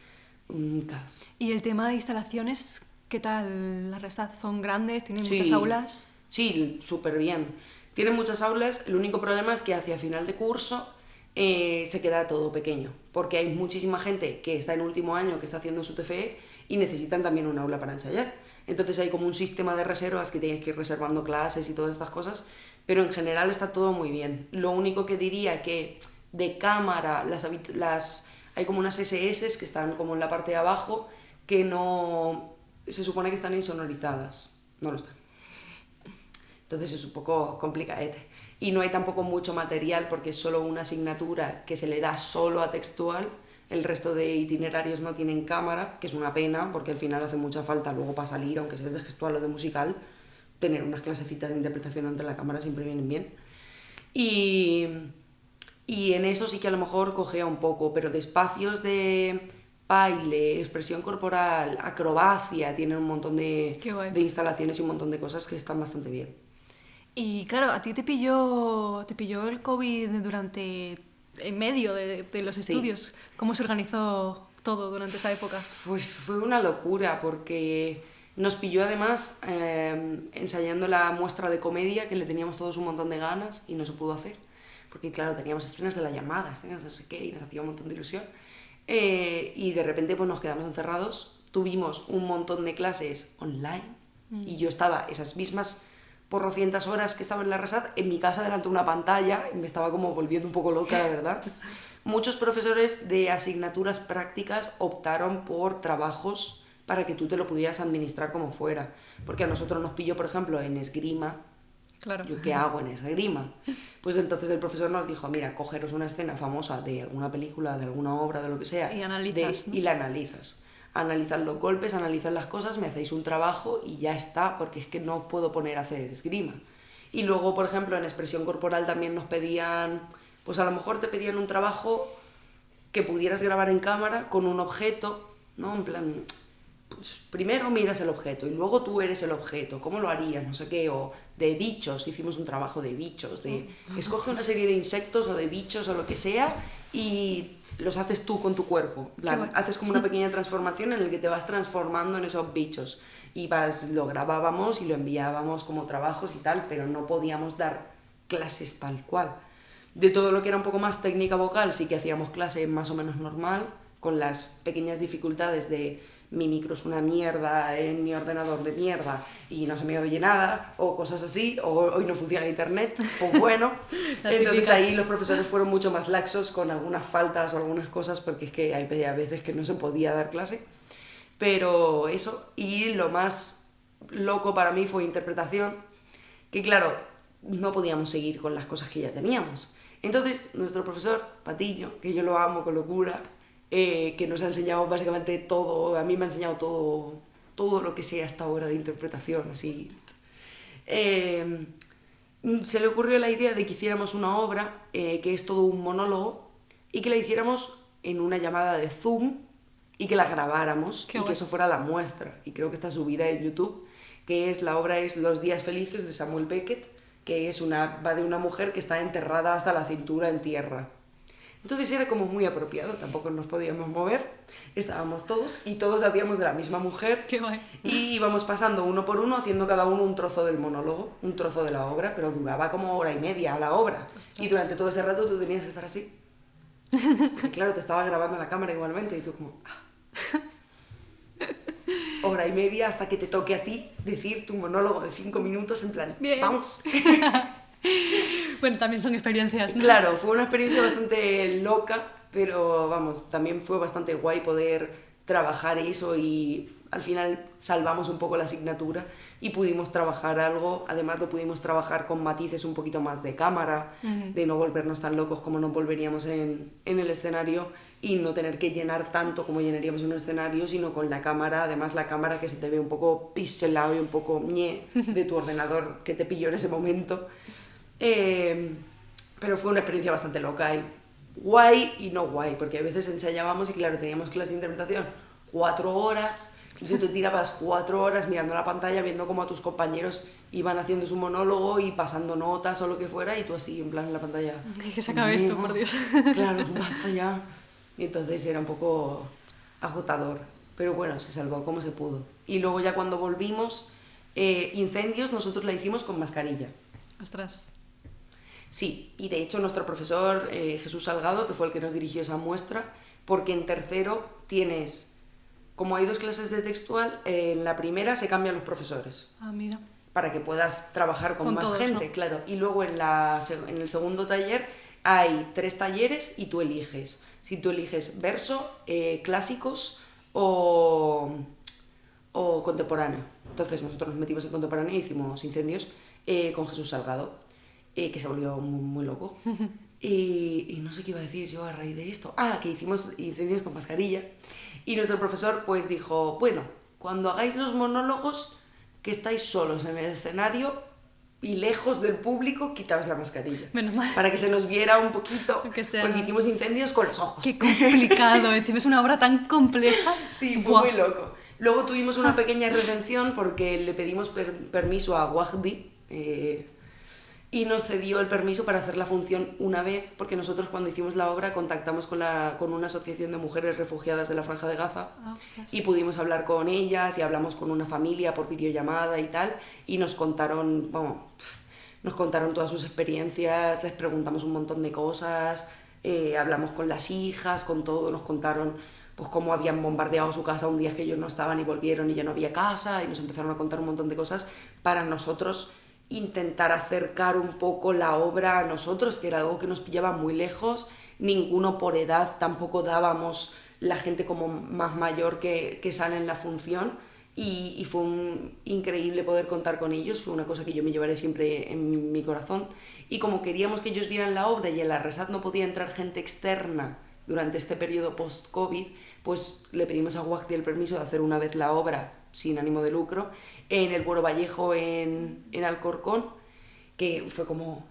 Caos. ¿Y el tema de instalaciones, qué tal? ¿Las Resaz son grandes? ¿Tienen Sí. muchas aulas? Sí, súper bien. Tiene muchas aulas, el único problema es que hacia final de curso se queda todo pequeño, porque hay muchísima gente que está en último año, que está haciendo su TFE y necesitan también un aula para ensayar. Entonces hay como un sistema de reservas que tienes que ir reservando clases y todas estas cosas, pero en general está todo muy bien. Lo único que diría que de cámara, hay como unas SS que están como en la parte de abajo, que no... se supone que están insonorizadas, no lo están. Entonces es un poco complicadete. Y no hay tampoco mucho material porque es solo una asignatura que se le da solo a textual, El resto de itinerarios no tienen cámara, que es una pena, porque al final hace mucha falta luego para salir, aunque sea de gestual o de musical, tener unas clasecitas de interpretación ante la cámara siempre vienen bien. Y en eso sí que a lo mejor cogea un poco, pero de espacios de baile, expresión corporal, acrobacia, tienen un montón de instalaciones y un montón de cosas que están bastante bien. Y claro, a ti te pilló el COVID en medio de los estudios. ¿Cómo se organizó todo durante esa época? Pues fue una locura, porque nos pilló además ensayando la muestra de comedia, que le teníamos todos un montón de ganas y no se pudo hacer. Porque claro, teníamos escenas de la llamada, escenas de no sé qué, y nos hacía un montón de ilusión. Y de repente pues nos quedamos encerrados, tuvimos un montón de clases online, y yo estaba esas mismas porrocientas horas que estaba en la RESAD en mi casa delante de una pantalla, y me estaba como volviendo un poco loca, la verdad. Muchos profesores de asignaturas prácticas optaron por trabajos para que tú te lo pudieras administrar como fuera, porque a nosotros nos pilló, por ejemplo, en esgrima. Claro. ¿Yo qué hago en esgrima? Pues entonces el profesor nos dijo, mira, cogeros una escena famosa de alguna película, de alguna obra, de lo que sea, y analizas, ¿no? Y la analizas. Analizad los golpes, analizad las cosas, me hacéis un trabajo y ya está, porque es que no puedo poner a hacer esgrima. Y luego, por ejemplo, en expresión corporal también nos pedían, pues a lo mejor te pedían un trabajo que pudieras grabar en cámara con un objeto, ¿no? En plan, pues primero miras el objeto y luego tú eres el objeto, ¿cómo lo harías? No sé qué, o de bichos, hicimos un trabajo de bichos, de escoge una serie de insectos o de bichos o lo que sea y los haces tú con tu cuerpo. Haces como una pequeña transformación en la que te vas transformando en esos bichos. Y lo grabábamos y lo enviábamos como trabajos y tal, pero no podíamos dar clases tal cual. De todo lo que era un poco más técnica vocal, sí que hacíamos clase más o menos normal, con las pequeñas dificultades de mi micro es una mierda en mi ordenador de mierda y no se me oye nada, o cosas así, o hoy no funciona internet, pues bueno. Entonces ahí los profesores fueron mucho más laxos con algunas faltas o algunas cosas, porque es que hay veces que no se podía dar clase. Pero eso, y lo más loco para mí fue interpretación, que claro, no podíamos seguir con las cosas que ya teníamos. Entonces nuestro profesor, Patiño, que yo lo amo con locura, que nos ha enseñado básicamente todo, a mí me ha enseñado todo lo que sé hasta ahora de interpretación, así. Se le ocurrió la idea de que hiciéramos una obra que es todo un monólogo y que la hiciéramos en una llamada de Zoom y que la grabáramos y que eso fuera la muestra. Y creo que está subida en YouTube, la obra es Los días felices de Samuel Beckett, que va de una mujer que está enterrada hasta la cintura en tierra. Entonces era como muy apropiado, tampoco nos podíamos mover, estábamos todos y todos hacíamos de la misma mujer. Qué guay. Y íbamos pasando uno por uno, haciendo cada uno un trozo del monólogo, un trozo de la obra, pero duraba como hora y media la obra. Ostras. Y durante todo ese rato tú tenías que estar así. Porque claro, te estaba grabando la cámara igualmente y tú como... Hora y media hasta que te toque a ti decir tu monólogo de 5 minutos en plan, bien. ¡Vamos! Bueno, también son experiencias, ¿no? Claro, fue una experiencia bastante loca, pero vamos, también fue bastante guay poder trabajar eso y al final salvamos un poco la asignatura y pudimos trabajar algo, además lo pudimos trabajar con matices un poquito más de cámara, de no volvernos tan locos como nos volveríamos en el escenario y no tener que llenar tanto como llenaríamos en un escenario, sino con la cámara, además la cámara que se te ve un poco pixelado y un poco ñe de tu ordenador que te pilló en ese momento. Pero fue una experiencia bastante loca y guay y no guay, porque a veces ensayábamos y claro, teníamos clase de interpretación 4 horas y tú te tirabas 4 horas mirando la pantalla, viendo cómo a tus compañeros iban haciendo su monólogo y pasando notas o lo que fuera y tú así en plan en la pantalla. Que se acabe esto, por Dios. Claro, basta ya. Y entonces era un poco agotador, pero bueno, se salvó como se pudo. Y luego ya cuando volvimos, incendios nosotros la hicimos con mascarilla. Ostras. Sí, y de hecho nuestro profesor Jesús Salgado, que fue el que nos dirigió esa muestra, porque en tercero tienes, como hay 2 clases de textual, en la primera se cambian los profesores. Ah, mira. Para que puedas trabajar con más todos, gente, ¿no? Claro. Y luego en el segundo taller hay 3 talleres y tú eliges. Si tú eliges verso, clásicos o contemporáneo. Entonces nosotros nos metimos en contemporáneo y hicimos incendios con Jesús Salgado. Que se volvió muy, muy loco. Y no sé qué iba a decir yo a raíz de esto. Ah, que hicimos incendios con mascarilla. Y nuestro profesor pues dijo, bueno, cuando hagáis los monólogos, que estáis solos en el escenario y lejos del público, quitaos la mascarilla. Menos mal. Para que se nos viera un poquito, Que sea... porque hicimos incendios con los ojos. Qué complicado, encima es una obra tan compleja. Sí, fue Buah. muy loco. Luego tuvimos una pequeña redención porque le pedimos permiso a Wajdi y nos cedió el permiso para hacer la función una vez, porque nosotros cuando hicimos la obra contactamos con una asociación de mujeres refugiadas de la Franja de Gaza y pudimos hablar con ellas y hablamos con una familia por videollamada y tal, y nos contaron, nos contaron todas sus experiencias, les preguntamos un montón de cosas, hablamos con las hijas, con todo, nos contaron pues cómo habían bombardeado su casa un día que ellos no estaban y volvieron y ya no había casa, y nos empezaron a contar un montón de cosas para nosotros intentar acercar un poco la obra a nosotros, que era algo que nos pillaba muy lejos, ninguno por edad, tampoco dábamos la gente como más mayor que sale en la función, y fue increíble poder contar con ellos, fue una cosa que yo me llevaré siempre en mi corazón, y como queríamos que ellos vieran la obra y en la Resat no podía entrar gente externa durante este periodo post-COVID, pues le pedimos a Wajdi el permiso de hacer una vez la obra sin ánimo de lucro en el Buero Vallejo en Alcorcón, que fue como...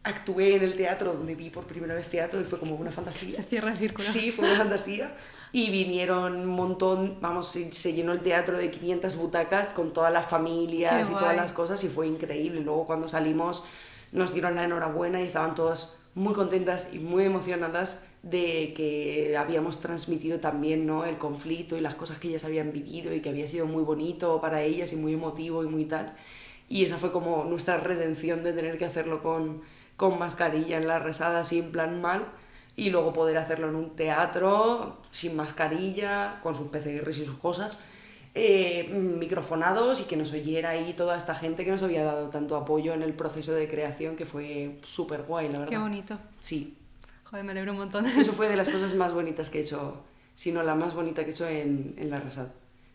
Actué en el teatro donde vi por primera vez teatro y fue como una fantasía. Se cierra el círculo. Sí, fue una fantasía. Y vinieron un montón, vamos, se llenó el teatro de 500 butacas con todas las familias Qué y guay. todas las cosas, y fue increíble. Luego cuando salimos nos dieron la enhorabuena y estaban todas muy contentas y muy emocionadas de que habíamos transmitido también, ¿no?, el conflicto y las cosas que ellas habían vivido y que había sido muy bonito para ellas y muy emotivo y muy tal. Y esa fue como nuestra redención de tener que hacerlo con mascarilla en la Resada, así en plan mal, y luego poder hacerlo en un teatro sin mascarilla, con sus PCRs y sus cosas, microfonados, y que nos oyera ahí toda esta gente que nos había dado tanto apoyo en el proceso de creación, que fue súper guay, la verdad. Qué bonito. Sí. Joder, me alegro un montón. Eso fue de las cosas más bonitas que he hecho, si no la más bonita que he hecho en la Resad.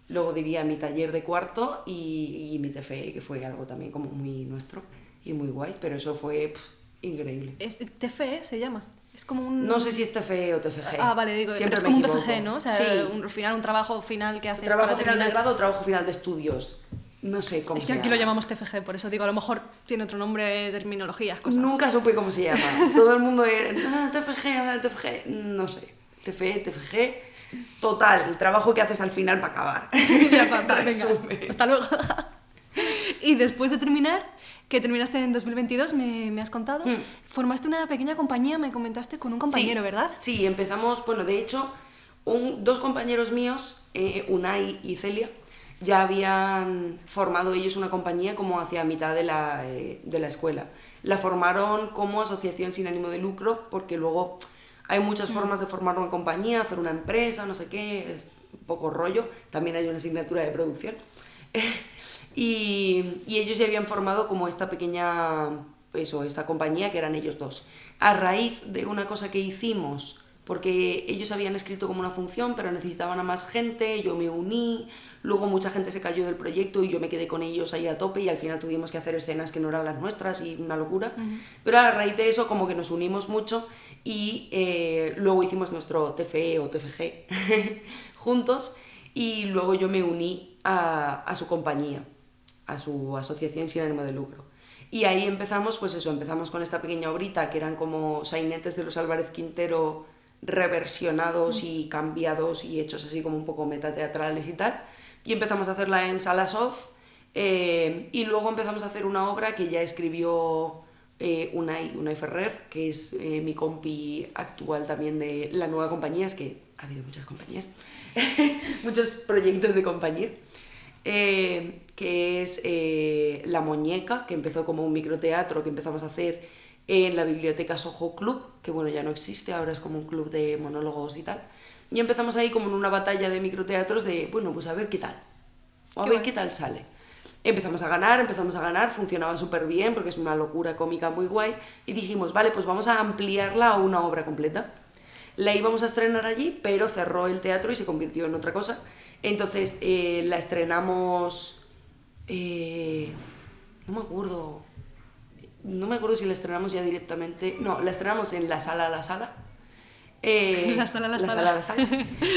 Luego diría mi taller de cuarto y mi TFE, que fue algo también como muy nuestro y muy guay, pero eso fue increíble. ¿Es TFE se llama? Es como un... No sé si es TFE o TFG. Ah, vale, digo, siempre pero es me como un equivoco. TFG, ¿no? O sea, Sí. al final un trabajo final que haces Trabajo para final de terminar. grado o trabajo final de estudios. No sé cómo Es se que aquí llama. lo llamamos TFG, por eso digo, a lo mejor tiene otro nombre, terminologías, cosas. Nunca supe cómo se llama. Todo el mundo era TFG, TFG. No sé. TFE, TFG. Total, el trabajo que haces al final para acabar. Sí, ya, venga, Resumen. hasta luego. Y después de terminar, que terminaste en 2022, me has contado, formaste una pequeña compañía, me comentaste, con un compañero, Sí, ¿verdad? Sí, empezamos, bueno, de hecho, dos compañeros míos, Unai y Celia, ya habían formado ellos una compañía como hacia mitad de la escuela. La formaron como asociación sin ánimo de lucro, porque luego hay muchas formas de formar una compañía, hacer una empresa, no sé qué, es un poco rollo. También hay una asignatura de producción. Y ellos ya habían formado como esta pequeña, esta compañía, que eran ellos dos. A raíz de una cosa que hicimos, porque ellos habían escrito como una función, pero necesitaban a más gente, yo me uní, luego mucha gente se cayó del proyecto y yo me quedé con ellos ahí a tope, y al final tuvimos que hacer escenas que no eran las nuestras y una locura. Pero a raíz de eso como que nos unimos mucho y luego hicimos nuestro TFE o TFG juntos, y luego yo me uní a su compañía, a su asociación sin ánimo de lucro. Y ahí empezamos, pues eso, empezamos con esta pequeña obrita que eran como sainetes de los Álvarez Quintero reversionados y cambiados y hechos así como un poco metateatrales y tal. Y empezamos a hacerla en Sala Sof, y luego empezamos a hacer una obra que ya escribió Unai Ferrer, que es mi compi actual también de la nueva compañía. Es que ha habido muchas compañías, muchos proyectos de compañía. Que es La Muñeca, que empezó como un microteatro que empezamos a hacer en la biblioteca Soho Club, que bueno, ya no existe, ahora es como un club de monólogos y tal. Y empezamos ahí como en una batalla de microteatros de, bueno, pues a ver qué tal, o a ver qué tal sale. Empezamos a ganar, funcionaba súper bien porque es una locura cómica muy guay, y dijimos, vale, pues vamos a ampliarla a una obra completa. La íbamos a estrenar allí, pero cerró el teatro y se convirtió en otra cosa. Entonces la estrenamos, no me acuerdo, no me acuerdo si la estrenamos ya directamente, no, la estrenamos en La Sala a la Sala. La Sala a la Sala.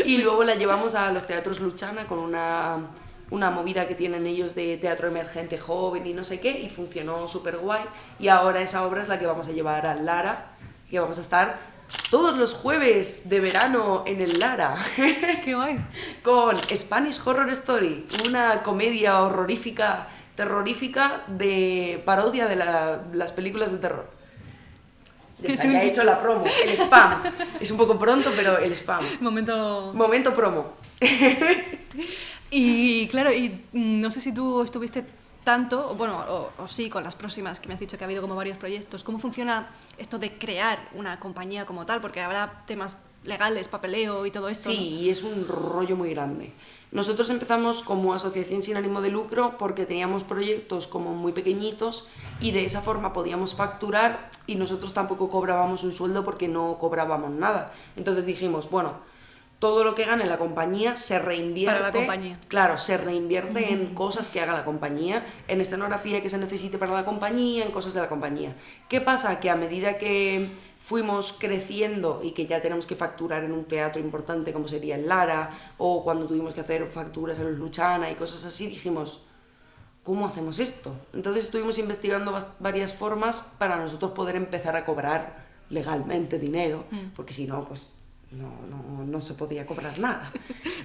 Y luego la llevamos a los teatros Luchana con una movida que tienen ellos de teatro emergente joven y no sé qué, y funcionó súper guay. Y ahora esa obra es la que vamos a llevar al Lara, que vamos a estar todos los jueves de verano en el Lara. ¡Qué guay! Con Spanish Horror Story, una comedia horrorífica, terrorífica de parodia de las películas de terror. Ya está, ya he hecho la promo, el spam. Es un poco pronto, pero el spam. Momento promo. Y claro, no sé si tú estuviste tanto, o sí, con las próximas, que me has dicho que ha habido como varios proyectos. ¿Cómo funciona esto de crear una compañía como tal? Porque habrá temas legales, papeleo y todo esto. Sí, ¿no? y es un rollo muy grande. Nosotros empezamos como asociación sin ánimo de lucro porque teníamos proyectos como muy pequeñitos y de esa forma podíamos facturar y nosotros tampoco cobrábamos un sueldo porque no cobrábamos nada. Entonces dijimos, bueno, todo lo que gane la compañía se reinvierte. Para la compañía. Claro, se reinvierte en cosas que haga la compañía, en escenografía que se necesite para la compañía, en cosas de la compañía. ¿Qué pasa? Que a medida que fuimos creciendo y que ya tenemos que facturar en un teatro importante como sería el Lara, o cuando tuvimos que hacer facturas en los Luchana y cosas así, dijimos, ¿cómo hacemos esto? Entonces estuvimos investigando varias formas para nosotros poder empezar a cobrar legalmente dinero, porque si no, pues no se podía cobrar nada.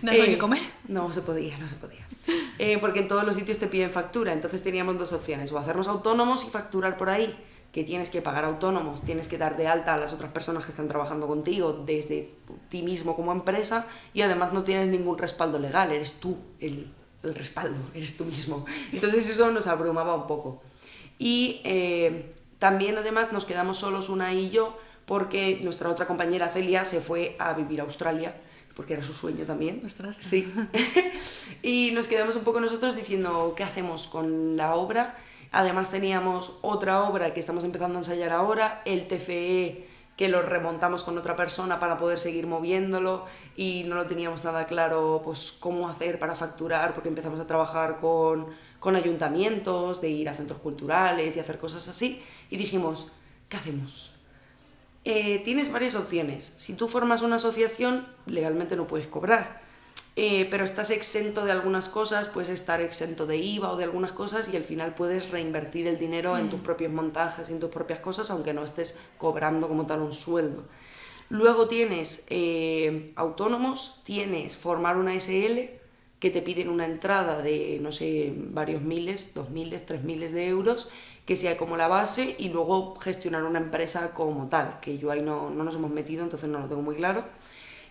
¿Nada que comer? No se podía. Porque en todos los sitios te piden factura, entonces teníamos dos opciones, o hacernos autónomos y facturar por ahí, que tienes que pagar autónomos, tienes que dar de alta a las otras personas que están trabajando contigo desde ti mismo como empresa, y además no tienes ningún respaldo legal, eres tú el respaldo, eres tú mismo. Entonces eso nos abrumaba un poco. Y también además nos quedamos solos Una y yo, porque nuestra otra compañera Celia se fue a vivir a Australia, porque era su sueño también. ¡Ostras! Sí. Y nos quedamos un poco nosotros diciendo, ¿qué hacemos con la obra? Además teníamos otra obra que estamos empezando a ensayar ahora, el TFE, que lo remontamos con otra persona para poder seguir moviéndolo, y no lo teníamos nada claro pues cómo hacer para facturar, porque empezamos a trabajar con ayuntamientos, de ir a centros culturales y hacer cosas así, y dijimos, ¿qué hacemos? Tienes varias opciones. Si tú formas una asociación, legalmente no puedes cobrar, pero estás exento de algunas cosas, puedes estar exento de IVA o de algunas cosas, y al final puedes reinvertir el dinero en tus propios montajes y en tus propias cosas, aunque no estés cobrando como tal un sueldo. Luego tienes autónomos, tienes formar una SL, que te piden una entrada de, no sé, varios miles, 2.000, 3.000 de euros, que sea como la base, y luego gestionar una empresa como tal, que yo ahí no nos hemos metido, entonces no lo tengo muy claro.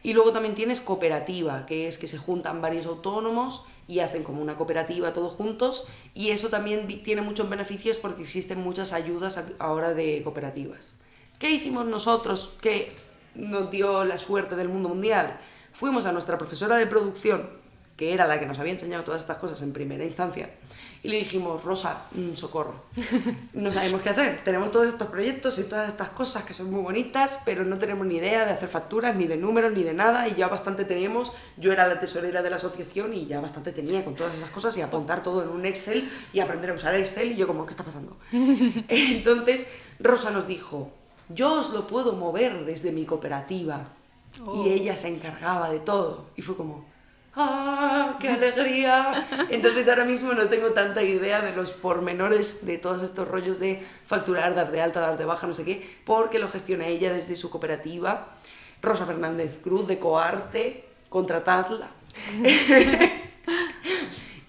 Y luego también tienes cooperativa, que es que se juntan varios autónomos y hacen como una cooperativa todos juntos, y eso también tiene muchos beneficios porque existen muchas ayudas ahora de cooperativas. ¿Qué hicimos nosotros que nos dio la suerte del mundo mundial? Fuimos a nuestra profesora de producción, que era la que nos había enseñado todas estas cosas en primera instancia, y le dijimos, Rosa, socorro, no sabemos qué hacer, tenemos todos estos proyectos y todas estas cosas que son muy bonitas, pero no tenemos ni idea de hacer facturas, ni de números, ni de nada, y ya bastante teníamos. Yo era la tesorera de la asociación y ya bastante tenía con todas esas cosas, y apuntar todo en un Excel y aprender a usar Excel, y yo como, ¿qué está pasando? Entonces Rosa nos dijo, yo os lo puedo mover desde mi cooperativa, y ella se encargaba de todo, y fue como, ¡ah, qué alegría! Entonces ahora mismo no tengo tanta idea de los pormenores de todos estos rollos de facturar, dar de alta, dar de baja, no sé qué, porque lo gestiona ella desde su cooperativa, Rosa Fernández Cruz, de Coarte, contratadla.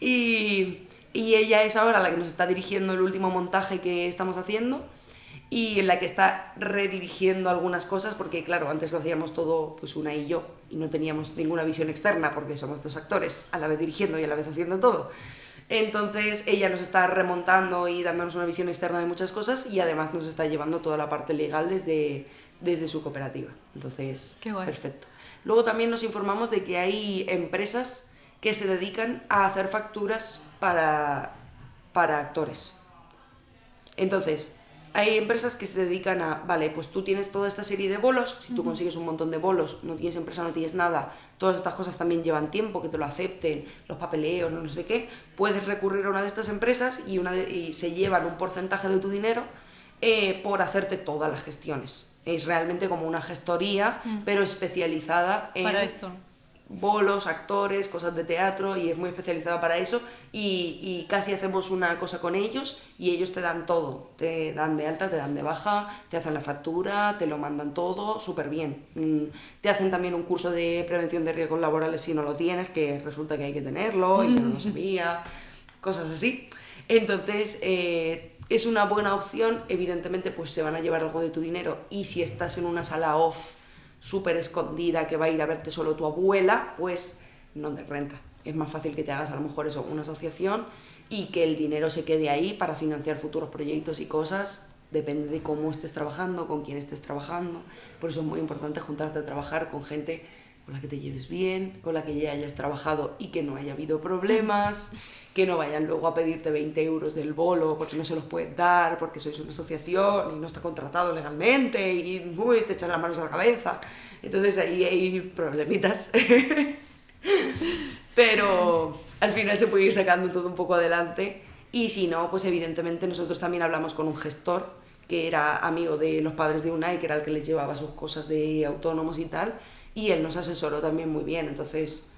y ella es ahora la que nos está dirigiendo el último montaje que estamos haciendo, y en la que está redirigiendo algunas cosas, porque claro, antes lo hacíamos todo pues Una y yo, y no teníamos ninguna visión externa, porque somos dos actores, a la vez dirigiendo y a la vez haciendo todo. Entonces ella nos está remontando y dándonos una visión externa de muchas cosas, y además nos está llevando toda la parte legal desde su cooperativa. Entonces, qué guay. Perfecto. Luego también nos informamos de que hay empresas que se dedican a hacer facturas para actores. Entonces, hay empresas que se dedican a, vale, pues tú tienes toda esta serie de bolos, si tú consigues un montón de bolos, no tienes empresa, no tienes nada, todas estas cosas también llevan tiempo, que te lo acepten, los papeleos, no sé qué, puedes recurrir a una de estas empresas y se llevan un porcentaje de tu dinero, por hacerte todas las gestiones. Es realmente como una gestoría, pero especializada en Para esto. bolos, actores, cosas de teatro, y es muy especializada para eso, y casi hacemos una cosa con ellos y ellos te dan todo, te dan de alta, te dan de baja, te hacen la factura, te lo mandan todo súper bien. Te hacen también un curso de prevención de riesgos laborales si no lo tienes, que resulta que hay que tenerlo y que no lo sabía, cosas así. Entonces es una buena opción. Evidentemente pues se van a llevar algo de tu dinero, y si estás en una sala off súper escondida que va a ir a verte solo tu abuela, pues no te renta. Es más fácil que te hagas a lo mejor eso, una asociación, y que el dinero se quede ahí para financiar futuros proyectos y cosas. Depende de cómo estés trabajando, con quién estés trabajando. Por eso es muy importante juntarte a trabajar con gente con la que te lleves bien, con la que ya hayas trabajado y que no haya habido problemas, que no vayan luego a pedirte 20 euros del bolo porque no se los puedes dar, porque sois una asociación y no está contratado legalmente, y uy, te echan las manos a la cabeza. Entonces ahí hay problemitas. Pero al final se puede ir sacando todo un poco adelante, y si no, pues evidentemente nosotros también hablamos con un gestor que era amigo de los padres de Unai, que era el que les llevaba sus cosas de autónomos y tal, y él nos asesoró también muy bien. Entonces,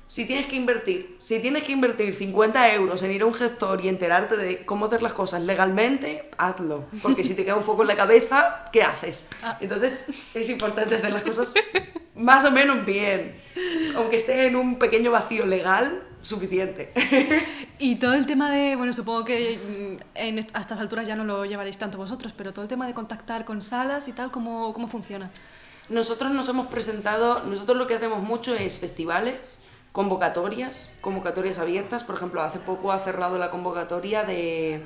si tienes que invertir 50 euros en ir a un gestor y enterarte de cómo hacer las cosas legalmente, hazlo, porque si te queda un foco en la cabeza, ¿qué haces? Entonces es importante hacer las cosas más o menos bien, aunque esté en un pequeño vacío legal, suficiente. Y todo el tema de, bueno, supongo que a estas alturas ya no lo llevaréis tanto vosotros, pero todo el tema de contactar con salas y tal, ¿cómo funciona? Nosotros nos hemos presentado, nosotros lo que hacemos mucho es festivales, convocatorias abiertas. Por ejemplo, hace poco ha cerrado la convocatoria de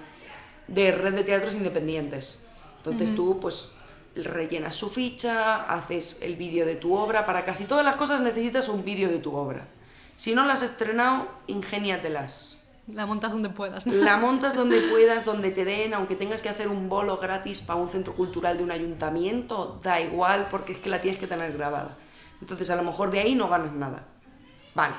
Red de Teatros Independientes. Entonces tú pues rellenas su ficha, haces el vídeo de tu obra. Para casi todas las cosas necesitas un vídeo de tu obra. Si no la has estrenado, ingéniatelas. La montas donde puedas, ¿no? La montas donde puedas, donde te den, aunque tengas que hacer un bolo gratis para un centro cultural de un ayuntamiento, da igual, porque es que la tienes que tener grabada. Entonces a lo mejor de ahí no ganas nada. Vale,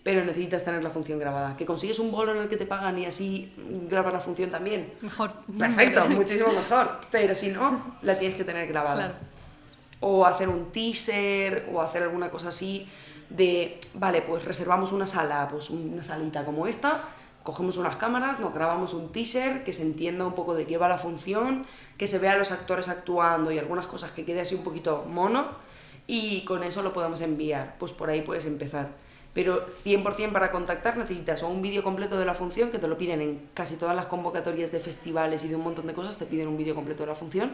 pero necesitas tener la función grabada. ¿Que consigues un bolo en el que te pagan y así grabar la función también? Mejor. Perfecto, muchísimo mejor. Pero si no, la tienes que tener grabada. Claro. O hacer un teaser, o hacer alguna cosa así de, vale, pues reservamos una sala, pues una salita como esta, cogemos unas cámaras, nos grabamos un teaser, que se entienda un poco de qué va la función, que se vea a los actores actuando y algunas cosas que quede así un poquito mono, y con eso lo podemos enviar. Pues por ahí puedes empezar. Pero 100% para contactar necesitas o un vídeo completo de la función, que te lo piden en casi todas las convocatorias de festivales y de un montón de cosas, te piden un vídeo completo de la función,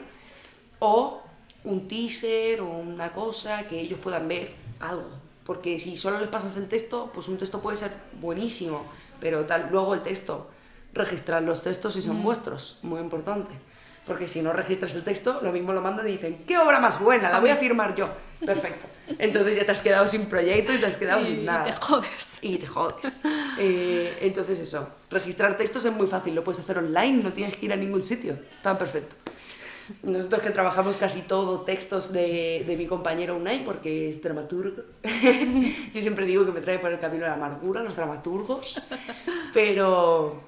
o un teaser o una cosa que ellos puedan ver algo. Porque si solo les pasas el texto, pues un texto puede ser buenísimo, pero luego el texto, registrar los textos si son vuestros, muy importante. Porque si no registras el texto, lo mismo lo mandan y dicen, ¡qué obra más buena! La voy a firmar yo. Perfecto. Entonces ya te has quedado sin proyecto y te has quedado sin nada. Y te jodes. Y te jodes. Entonces eso, registrar textos es muy fácil, lo puedes hacer online, no tienes que ir a ningún sitio. Está perfecto. Nosotros que trabajamos casi todo textos de mi compañero Unai, porque es dramaturgo. Yo siempre digo que me trae por el camino de la amargura los dramaturgos, pero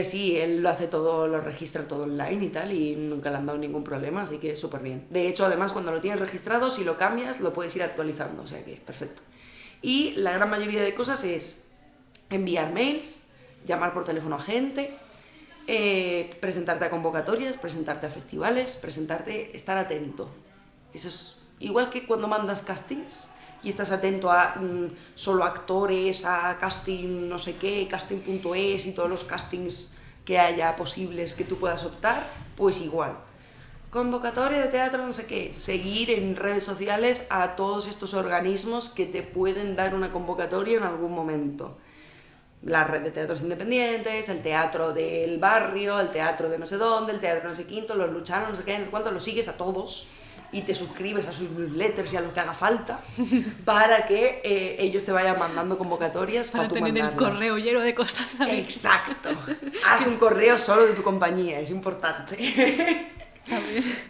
sí, él lo hace todo, lo registra todo online y tal, y nunca le han dado ningún problema, así que súper bien. De hecho, además, cuando lo tienes registrado, si lo cambias, lo puedes ir actualizando, o sea que perfecto. Y la gran mayoría de cosas es enviar mails, llamar por teléfono a gente, presentarte a convocatorias, presentarte a festivales, estar atento. Eso es igual que cuando mandas castings y estás atento a solo actores, a casting no sé qué, casting.es y todos los castings que haya posibles que tú puedas optar, pues igual. Convocatoria de teatro no sé qué, seguir en redes sociales a todos estos organismos que te pueden dar una convocatoria en algún momento. La red de teatros independientes, el teatro del barrio, el teatro de no sé dónde, el teatro no sé quinto, los luchanos, no sé qué, no sé cuánto, los sigues a todos y te suscribes a sus newsletters y a lo que haga falta para que ellos te vayan mandando convocatorias para tú tener mandarlas. El correo lleno de cosas. ¿Sabes? Exacto. Haz un correo solo de tu compañía, es importante.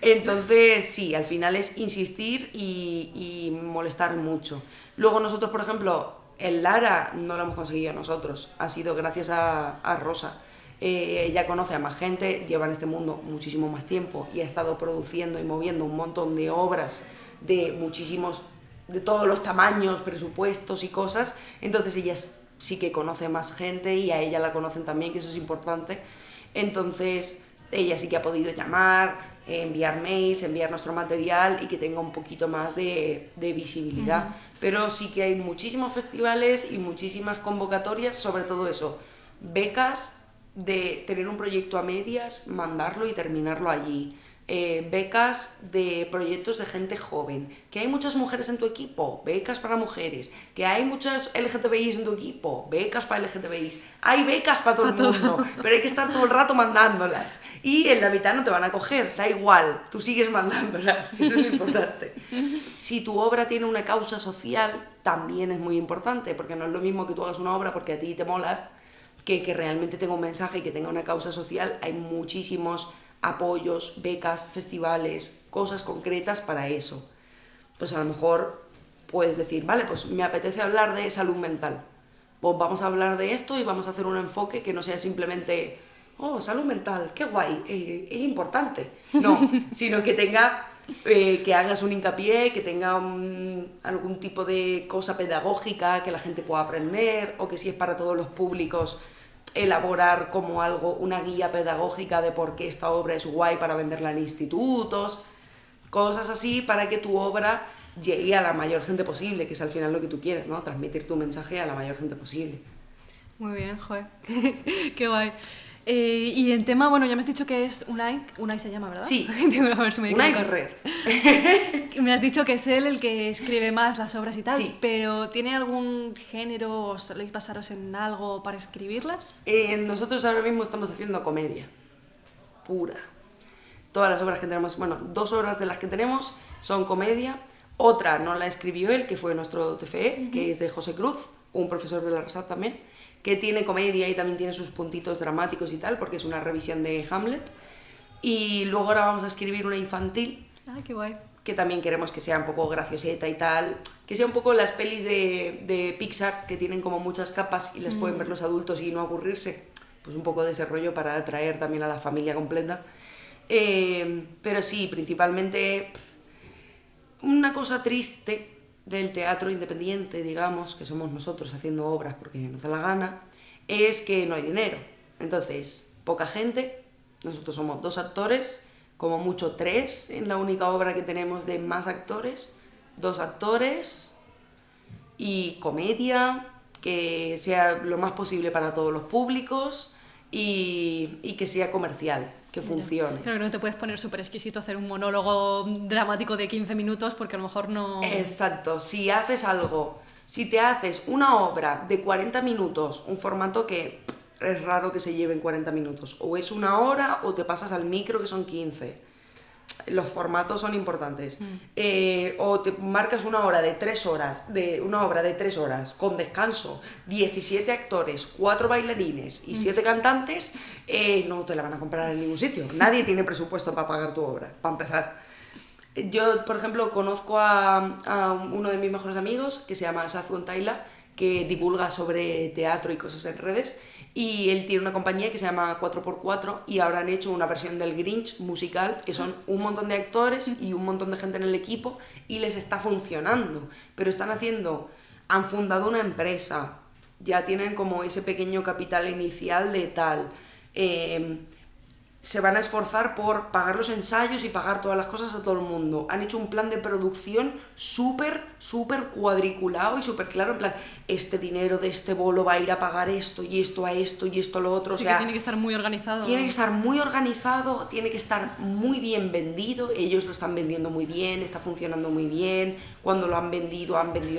Entonces, sí, al final es insistir y molestar mucho. Luego nosotros, por ejemplo, el Lara no lo hemos conseguido nosotros, ha sido gracias a Rosa. ella conoce a más gente, lleva en este mundo muchísimo más tiempo y ha estado produciendo y moviendo un montón de obras de todos los tamaños, presupuestos y cosas, entonces ella sí que conoce más gente y a ella la conocen también, que eso es importante. Entonces ella sí que ha podido llamar, enviar mails, enviar nuestro material y que tenga un poquito más de visibilidad. Pero sí que hay muchísimos festivales y muchísimas convocatorias, sobre todo eso, becas de tener un proyecto a medias, mandarlo y terminarlo allí. Becas de proyectos de gente joven, que hay muchas mujeres en tu equipo, becas para mujeres, que hay muchas LGTBIs en tu equipo, becas para LGTBIs, hay becas para todo el mundo, pero hay que estar todo el rato mandándolas y en la mitad no te van a coger, da igual, tú sigues mandándolas, eso es lo importante. Si tu obra tiene una causa social, también es muy importante, porque no es lo mismo que tú hagas una obra porque a ti te mola, que realmente tenga un mensaje y que tenga una causa social. Hay muchísimos apoyos, becas, festivales, cosas concretas para eso. Pues a lo mejor puedes decir, vale, pues me apetece hablar de salud mental. Pues vamos a hablar de esto y vamos a hacer un enfoque que no sea simplemente, oh, salud mental, qué guay, es importante. No, sino que tenga, que hagas un hincapié, que tenga algún tipo de cosa pedagógica que la gente pueda aprender, o que si es para todos los públicos, elaborar como una guía pedagógica de por qué esta obra es guay para venderla en institutos, cosas así para que tu obra llegue a la mayor gente posible, que es al final lo que tú quieres, ¿no? Transmitir tu mensaje a la mayor gente posible. Muy bien, joder, qué guay. Y en tema, bueno, ya me has dicho que es Unai se llama, ¿verdad? Sí, A ver si me Unai Ferrer. Me has dicho que es él el que escribe más las obras y tal, Sí. pero ¿tiene algún género o soléis basaros en algo para escribirlas? Nosotros ahora mismo estamos haciendo comedia pura. Todas las obras que tenemos, bueno, 2 obras de las que tenemos son comedia, otra no la escribió él, que fue nuestro TFE, que es de José Cruz, un profesor de la RSAD también, que tiene comedia y también tiene sus puntitos dramáticos y tal, porque es una revisión de Hamlet. Y luego ahora vamos a escribir una infantil. Ah, qué guay. Que también queremos que sea un poco gracioseta y tal, que sea un poco las pelis de Pixar, que tienen como muchas capas y las pueden ver los adultos y no aburrirse, pues un poco de ese rollo para atraer también a la familia completa. Pero sí, principalmente una cosa triste del teatro independiente, digamos, que somos nosotros haciendo obras porque nos da la gana, es que no hay dinero. Entonces, poca gente, nosotros somos 2 actores, como mucho 3 en la única obra que tenemos de más actores, 2 actores y comedia, que sea lo más posible para todos los públicos y que sea comercial, que funcione. Claro que no te puedes poner súper exquisito a hacer un monólogo dramático de 15 minutos porque a lo mejor no... Exacto, si te haces una obra de 40 minutos, un formato que es raro que se lleve en 40 minutos, o es 1 hora o te pasas al micro que son 15. Los formatos son importantes. O te marcas una obra de 3 horas con descanso, 17 actores, 4 bailarines y 7 cantantes, no te la van a comprar en ningún sitio. Nadie tiene presupuesto para pagar tu obra, para empezar. Yo, por ejemplo, conozco a uno de mis mejores amigos que se llama Sazu Taila, que divulga sobre teatro y cosas en redes, y él tiene una compañía que se llama 4x4 y ahora han hecho una versión del Grinch musical, que son un montón de actores y un montón de gente en el equipo, y les está funcionando, pero han fundado una empresa, ya tienen como ese pequeño capital inicial de tal, se van a esforzar por pagar los ensayos y pagar todas las cosas a todo el mundo. Han hecho un plan de producción súper cuadriculado y súper claro, en plan, este dinero de este bolo va a ir a pagar esto y esto a esto y esto a lo otro. Sí, o sea, que tiene que estar muy organizado. Tiene que estar muy organizado, tiene que estar muy bien vendido, ellos lo están vendiendo muy bien, está funcionando muy bien, cuando lo han vendido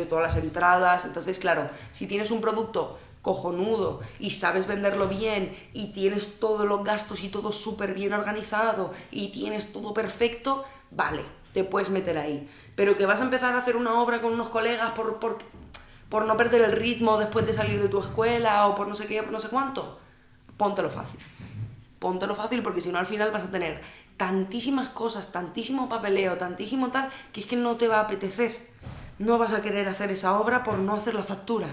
todas las entradas. Entonces, claro, si tienes un producto cojonudo y sabes venderlo bien y tienes todos los gastos y todo súper bien organizado y tienes todo perfecto, vale, te puedes meter ahí. Pero que vas a empezar a hacer una obra con unos colegas por no perder el ritmo después de salir de tu escuela o por no sé qué, por no sé cuánto, póntelo fácil. Póntelo fácil, porque si no al final vas a tener tantísimas cosas, tantísimo papeleo, tantísimo tal, que es que no te va a apetecer. no vas a querer hacer esa obra por no hacer la factura,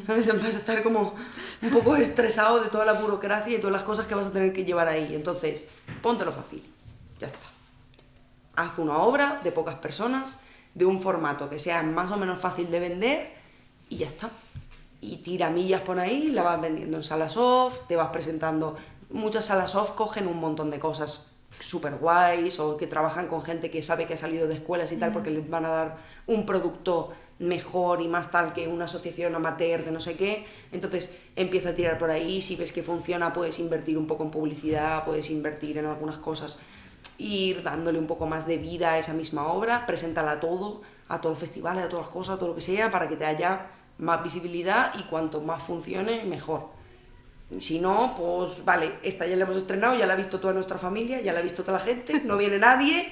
¿sabes? Vas a estar como un poco estresado de toda la burocracia y todas las cosas que vas a tener que llevar ahí. Entonces, póntelo fácil, ya está. Haz una obra de pocas personas, de un formato que sea más o menos fácil de vender y ya está. Y tira millas por ahí, la vas vendiendo en salas off, te vas presentando. Muchas salas off cogen un montón de cosas súper guays o que trabajan con gente que sabe que ha salido de escuelas y tal porque les van a dar un producto mejor y más tal que una asociación amateur de no sé qué. Entonces empieza a tirar por ahí, si ves que funciona puedes invertir un poco en publicidad, puedes invertir en algunas cosas, ir dándole un poco más de vida a esa misma obra, preséntala a todos los festivales, a todas las cosas, a todo lo que sea, para que te haya más visibilidad y cuanto más funcione, mejor. Si no, pues vale, esta ya la hemos estrenado, ya la ha visto toda nuestra familia, ya la ha visto toda la gente, no viene nadie,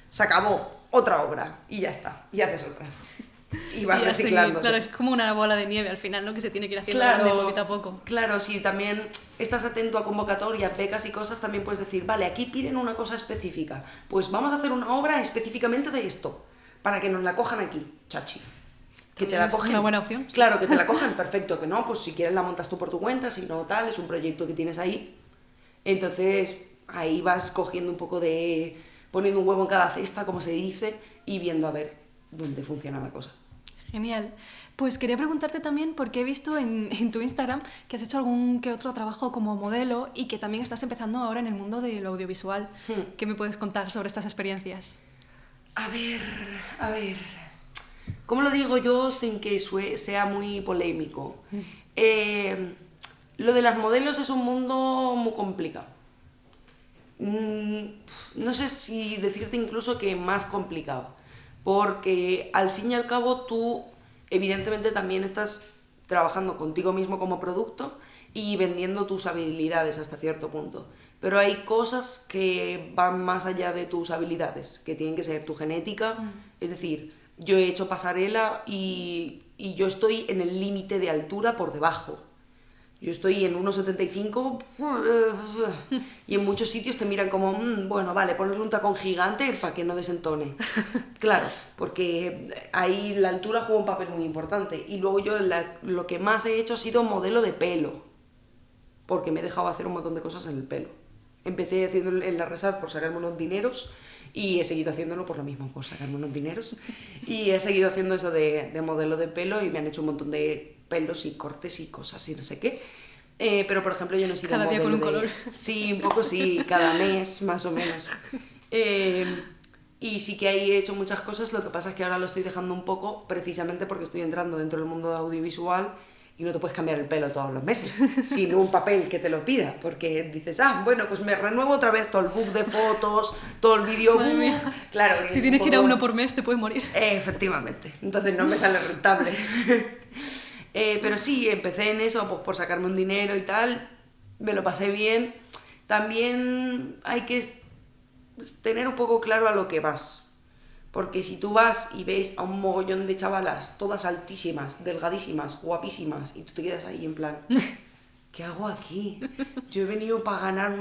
se acabó, otra obra, y ya está, y haces otra. Y vas reciclando. Claro, es como una bola de nieve al final, ¿no? Que se tiene que ir haciendo grande poquito a poco. Claro, si también estás atento a convocatorias, becas y cosas, también puedes decir, vale, aquí piden una cosa específica, pues vamos a hacer una obra específicamente de esto, para que nos la cojan aquí, chachi. Que te la cogen. Es una buena opción. Sí. Claro, que te la cojan, perfecto, que no, pues si quieres la montas tú por tu cuenta, si no tal, es un proyecto que tienes ahí. Entonces, ahí vas cogiendo un poco de... poniendo un huevo en cada cesta, como se dice, y viendo a ver dónde funciona la cosa. Genial. Pues quería preguntarte también, porque he visto en tu Instagram que has hecho algún que otro trabajo como modelo y que también estás empezando ahora en el mundo del audiovisual. ¿Qué me puedes contar sobre estas experiencias? A ver... ¿Cómo lo digo yo sin que sea muy polémico? Lo de las modelos es un mundo muy complicado. No sé si decirte incluso que más complicado, porque al fin y al cabo tú evidentemente también estás trabajando contigo mismo como producto y vendiendo tus habilidades hasta cierto punto. Pero hay cosas que van más allá de tus habilidades, que tienen que ser tu genética, es decir... Yo he hecho pasarela y yo estoy en el límite de altura por debajo. Yo estoy en 1,75 y en muchos sitios te miran como, bueno, vale, ponerle un tacón gigante para que no desentone. Claro, porque ahí la altura juega un papel muy importante. Y luego yo lo que más he hecho ha sido modelo de pelo, porque me he dejado hacer un montón de cosas en el pelo. Empecé haciendo en la Resat por sacarme unos dineros y he seguido haciéndolo por lo mismo, por sacarme unos dineros. Y he seguido haciendo eso de modelo de pelo y me han hecho un montón de pelos y cortes y cosas y no sé qué. Pero, por ejemplo, yo no he sido cada modelo día con un color. Sí, un poco sí, cada mes más o menos. Y sí que ahí he hecho muchas cosas, lo que pasa es que ahora lo estoy dejando un poco precisamente porque estoy entrando dentro del mundo audiovisual y no te puedes cambiar el pelo todos los meses, sin un papel que te lo pida, porque dices, bueno, pues me renuevo otra vez todo el book de fotos, todo el videobook. Claro, si tienes que ir a uno por mes te puedes morir. Efectivamente, entonces no me sale rentable. Pero sí, empecé en eso pues por sacarme un dinero y tal, me lo pasé bien. También hay que tener un poco claro a lo que vas. Porque si tú vas y ves a un mogollón de chavalas, todas altísimas, delgadísimas, guapísimas, y tú te quedas ahí en plan, ¿qué hago aquí? Yo he venido para ganar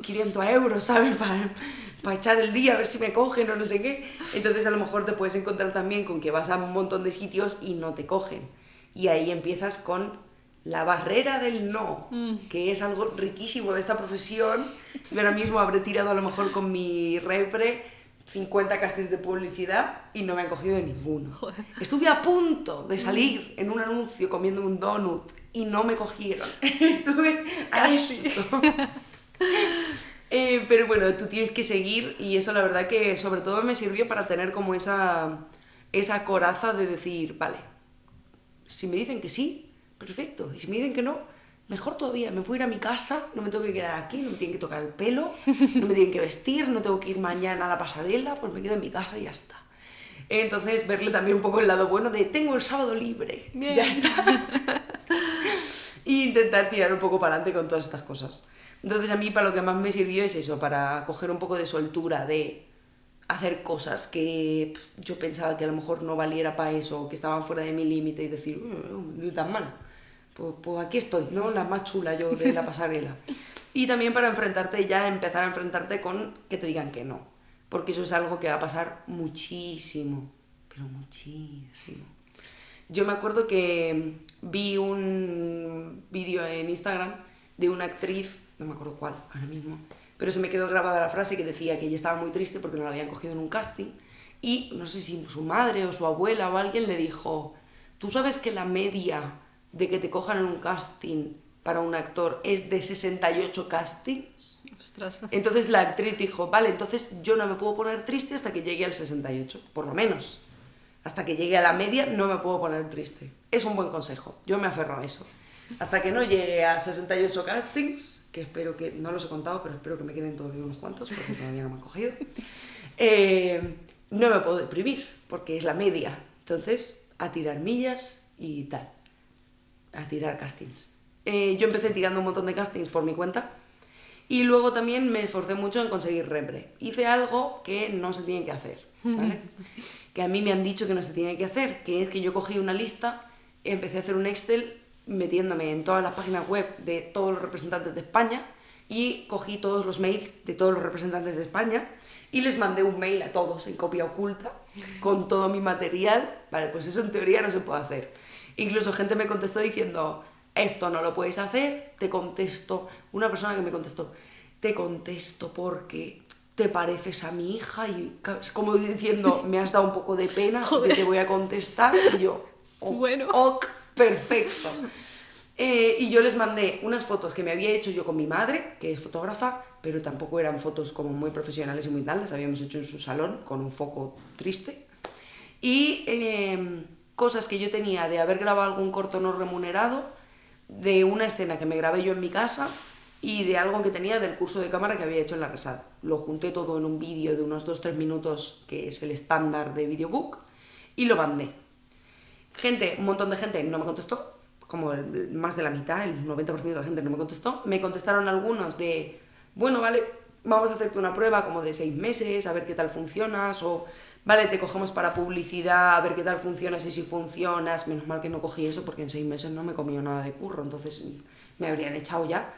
500 euros, ¿sabes? Para echar el día, a ver si me cogen o no sé qué. Entonces a lo mejor te puedes encontrar también con que vas a un montón de sitios y no te cogen. Y ahí empiezas con la barrera del no, que es algo riquísimo de esta profesión. Yo ahora mismo habré tirado a lo mejor con mi repre 50 castings de publicidad y no me han cogido de ninguno. Joder. Estuve a punto de salir en un anuncio comiéndome un donut y no me cogieron. Estuve a esto. Pero bueno, tú tienes que seguir y eso la verdad que sobre todo me sirvió para tener como esa coraza de decir, vale, si me dicen que sí, perfecto, y si me dicen que no, mejor todavía, me puedo ir a mi casa, no me tengo que quedar aquí, no me tienen que tocar el pelo, no me tienen que vestir, no tengo que ir mañana a la pasarela, pues me quedo en mi casa y ya está. Entonces, verle también un poco el lado bueno de tengo el sábado libre, Bien. ya está. Y intentar tirar un poco para adelante con todas estas cosas. Entonces, a mí para lo que más me sirvió es eso, para coger un poco de soltura, de hacer cosas que yo pensaba que a lo mejor no valiera para eso, que estaban fuera de mi límite y decir, ni tan mal. Pues aquí estoy, ¿no? La más chula yo de la pasarela. Y también para empezar a enfrentarte con que te digan que no. Porque eso es algo que va a pasar muchísimo, pero muchísimo. Yo me acuerdo que vi un vídeo en Instagram de una actriz, no me acuerdo cuál ahora mismo, pero se me quedó grabada la frase que decía que ella estaba muy triste porque no la habían cogido en un casting y no sé si su madre o su abuela o alguien le dijo, ¿tú sabes que la media de que te cojan en un casting para un actor es de 68 castings? Ostras. Entonces la actriz dijo, vale, entonces yo no me puedo poner triste hasta que llegue al 68, por lo menos. Hasta que llegue a la media no me puedo poner triste. Es un buen consejo, yo me aferro a eso. Hasta que no llegue a 68 castings, que espero que, no los he contado, pero espero que me queden todavía unos cuantos, porque todavía no me han cogido, no me puedo deprimir, porque es la media. Entonces, a tirar millas y tal, a tirar castings. Yo empecé tirando un montón de castings por mi cuenta, y luego también me esforcé mucho en conseguir repre. Hice algo que no se tiene que hacer, ¿vale? Que a mí me han dicho que no se tiene que hacer, que es que yo cogí una lista, empecé a hacer un Excel metiéndome en todas las páginas web de todos los representantes de España y cogí todos los mails de todos los representantes de España y les mandé un mail a todos en copia oculta con todo mi material. Vale, pues eso en teoría no se puede hacer. Incluso gente me contestó diciendo, esto no lo puedes hacer. Te contesto, una persona que me contestó, te contesto porque te pareces a mi hija, y como diciendo, me has dado un poco de pena, así que te voy a contestar. Y yo, bueno. Ok, perfecto. Y yo les mandé unas fotos que me había hecho yo con mi madre, que es fotógrafa, pero tampoco eran fotos como muy profesionales y muy tal, las habíamos hecho en su salón con un foco triste. Y cosas que yo tenía de haber grabado algún corto no remunerado, de una escena que me grabé yo en mi casa y de algo que tenía del curso de cámara que había hecho en la Resat. Lo junté todo en un vídeo de unos 2-3 minutos, que es el estándar de videobook, y lo mandé. Un montón de gente no me contestó, como más de la mitad, el 90% de la gente no me contestó. Me contestaron algunos de, bueno, vale, vamos a hacerte una prueba como de 6 meses, a ver qué tal funcionas, o vale, te cogemos para publicidad, a ver qué tal funcionas y si funcionas. Menos mal que no cogí eso porque en 6 meses no me comió nada de curro, entonces me habrían echado ya.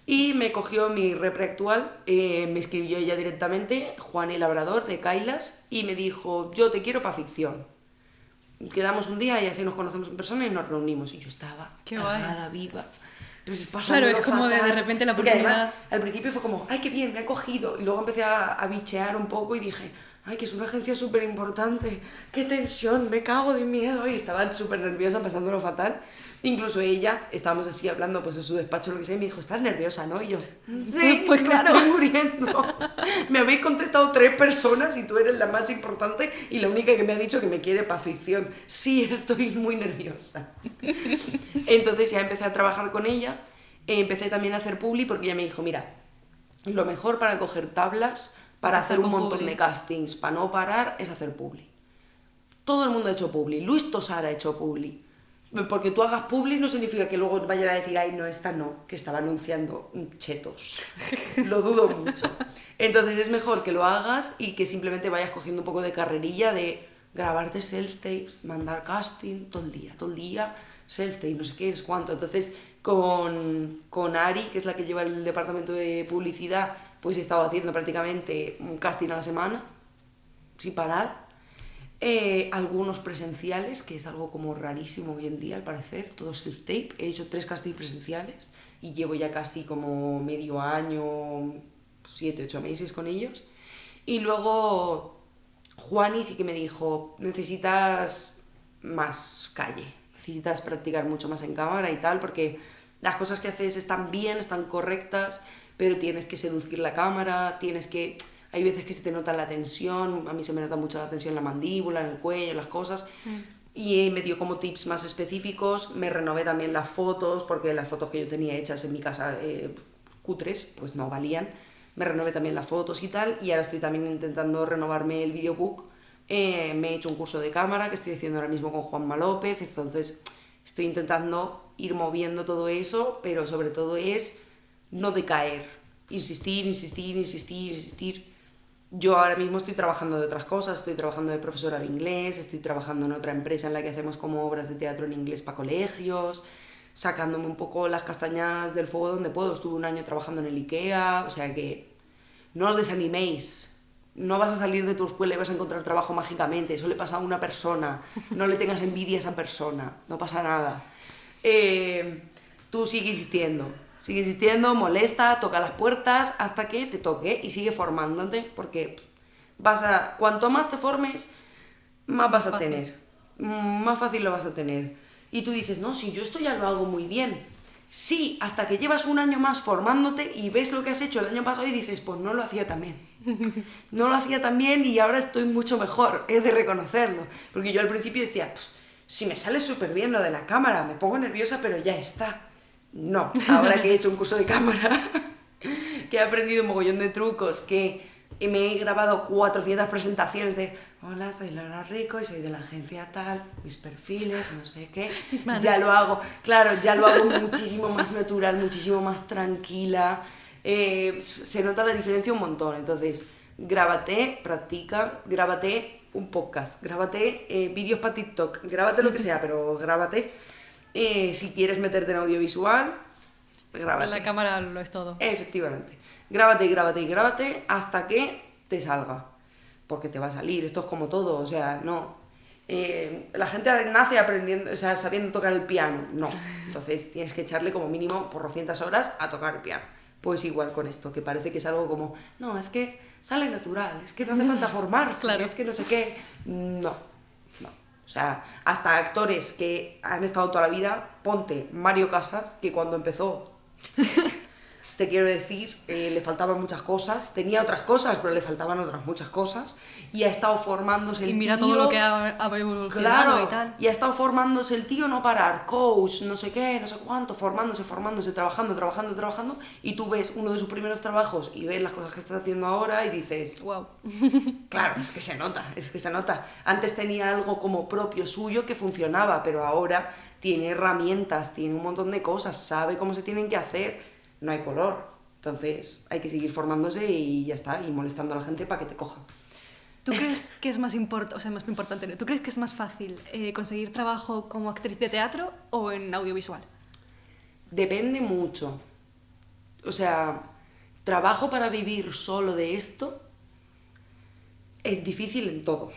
Y me cogió mi repre actual, me escribió ella directamente, Juani Labrador, de Kailas, y me dijo, yo te quiero para ficción. Quedamos un día y así nos conocemos en persona y nos reunimos. Y yo estaba cagada viva. Claro, es como de repente la oportunidad. Porque además, al principio fue como, ay, qué bien, me han cogido. Y luego empecé a bichear un poco y dije, ay, que es una agencia súper importante. Qué tensión, me cago de miedo. Y estaba súper nerviosa, pasándolo fatal. Incluso ella, estábamos así hablando pues en su despacho, lo que sea, y me dijo, ¿estás nerviosa, no? Y yo, sí, pues me claro. estoy muriendo. Me habéis contestado 3 personas y tú eres la más importante y la única que me ha dicho que me quiere para ficción. Sí, estoy muy nerviosa. Entonces ya empecé a trabajar con ella, empecé también a hacer publi porque ella me dijo, mira, lo mejor para coger tablas, para hacer un montón de castings, para no parar, es hacer publi. Todo el mundo ha hecho publi. Luis Tosar ha hecho publi. Porque tú hagas publi no significa que luego vayan a decir, ay, no, esta no, que estaba anunciando chetos. Lo dudo mucho. Entonces es mejor que lo hagas y que simplemente vayas cogiendo un poco de carrerilla de grabarte self-takes, mandar casting todo el día, self-take, no sé qué, es cuánto. Entonces con Ari, que es la que lleva el departamento de publicidad, pues he estado haciendo prácticamente un casting a la semana, sin parar. Algunos presenciales, que es algo como rarísimo hoy en día al parecer, todo self-tape. He hecho 3 castings presenciales y llevo ya casi como medio año, 7-8 meses con ellos. Y luego Juani sí que me dijo, necesitas más calle, necesitas practicar mucho más en cámara y tal, porque las cosas que haces están bien, están correctas, pero tienes que seducir la cámara, tienes que... Hay veces que se te nota la tensión, a mí se me nota mucho la tensión en la mandíbula, en el cuello, en las cosas. Y me dio como tips más específicos. Me renové también las fotos, porque las fotos que yo tenía hechas en mi casa cutres, pues no valían. Me renové también las fotos y tal. Y ahora estoy también intentando renovarme el videobook. Me he hecho un curso de cámara que estoy haciendo ahora mismo con Juanma López. Entonces estoy intentando ir moviendo todo eso, pero sobre todo es no decaer. Insistir, insistir, insistir, insistir. Yo ahora mismo estoy trabajando de otras cosas, estoy trabajando de profesora de inglés, estoy trabajando en otra empresa en la que hacemos como obras de teatro en inglés para colegios, sacándome un poco las castañas del fuego donde puedo. Estuve un año trabajando en el IKEA, o sea que no os desaniméis, No vas a salir de tu escuela y vas a encontrar trabajo mágicamente, eso le pasa a una persona, no le tengas envidia a esa persona, no pasa nada. Tú sigue insistiendo, molesta, toca las puertas hasta que te toque y sigue formándote, porque cuanto más te formes, más vas a tener, más fácil lo vas a tener. Y tú dices, no, si yo esto ya lo hago muy bien. Sí, hasta que llevas un año más formándote y ves lo que has hecho el año pasado y dices, pues no lo hacía tan bien. No lo hacía tan bien y ahora estoy mucho mejor, he de reconocerlo. Porque yo al principio decía, si me sale súper bien lo de la cámara, me pongo nerviosa, pero ya está. No, ahora que he hecho un curso de cámara, que he aprendido un mogollón de trucos, que me he grabado 400 presentaciones de hola, soy Laura Rico y soy de la agencia tal, mis perfiles, no sé qué, ya lo hago, claro, ya lo hago muchísimo más natural, muchísimo más tranquila, se nota la diferencia un montón. Entonces, grábate, practica, grábate un podcast, grábate vídeos para TikTok, grábate lo que sea, pero grábate. Si quieres meterte en audiovisual, grábate. La cámara lo es todo. Efectivamente. Grábate hasta que te salga. Porque te va a salir, esto es como todo, o sea, no. La gente nace aprendiendo, o sea, sabiendo tocar el piano, no. Entonces tienes que echarle como mínimo por 200 horas a tocar el piano. Pues igual con esto, que parece que es algo como, no, es que sale natural, es que no hace falta formarse, claro. Es que no sé qué. No. O sea, hasta actores que han estado toda la vida, ponte Mario Casas, que cuando empezó, te quiero decir, le faltaban muchas cosas, tenía otras cosas, pero le faltaban otras muchas cosas, y ha estado formándose el tío... Y mira todo lo que ha evolucionado, claro, y tal. Y ha estado formándose el tío, no parar, coach, no sé qué, no sé cuánto, formándose, trabajando, y tú ves uno de sus primeros trabajos y ves las cosas que está haciendo ahora y dices... Wow. Claro, es que se nota. Antes tenía algo como propio suyo que funcionaba, pero ahora tiene herramientas, tiene un montón de cosas, sabe cómo se tienen que hacer... No hay color, entonces hay que seguir formándose y ya está, y molestando a la gente para que te coja. ¿Tú crees que es más importante, ¿tú crees que es más fácil conseguir trabajo como actriz de teatro o en audiovisual? Depende mucho. O sea, trabajo para vivir solo de esto es difícil en todo.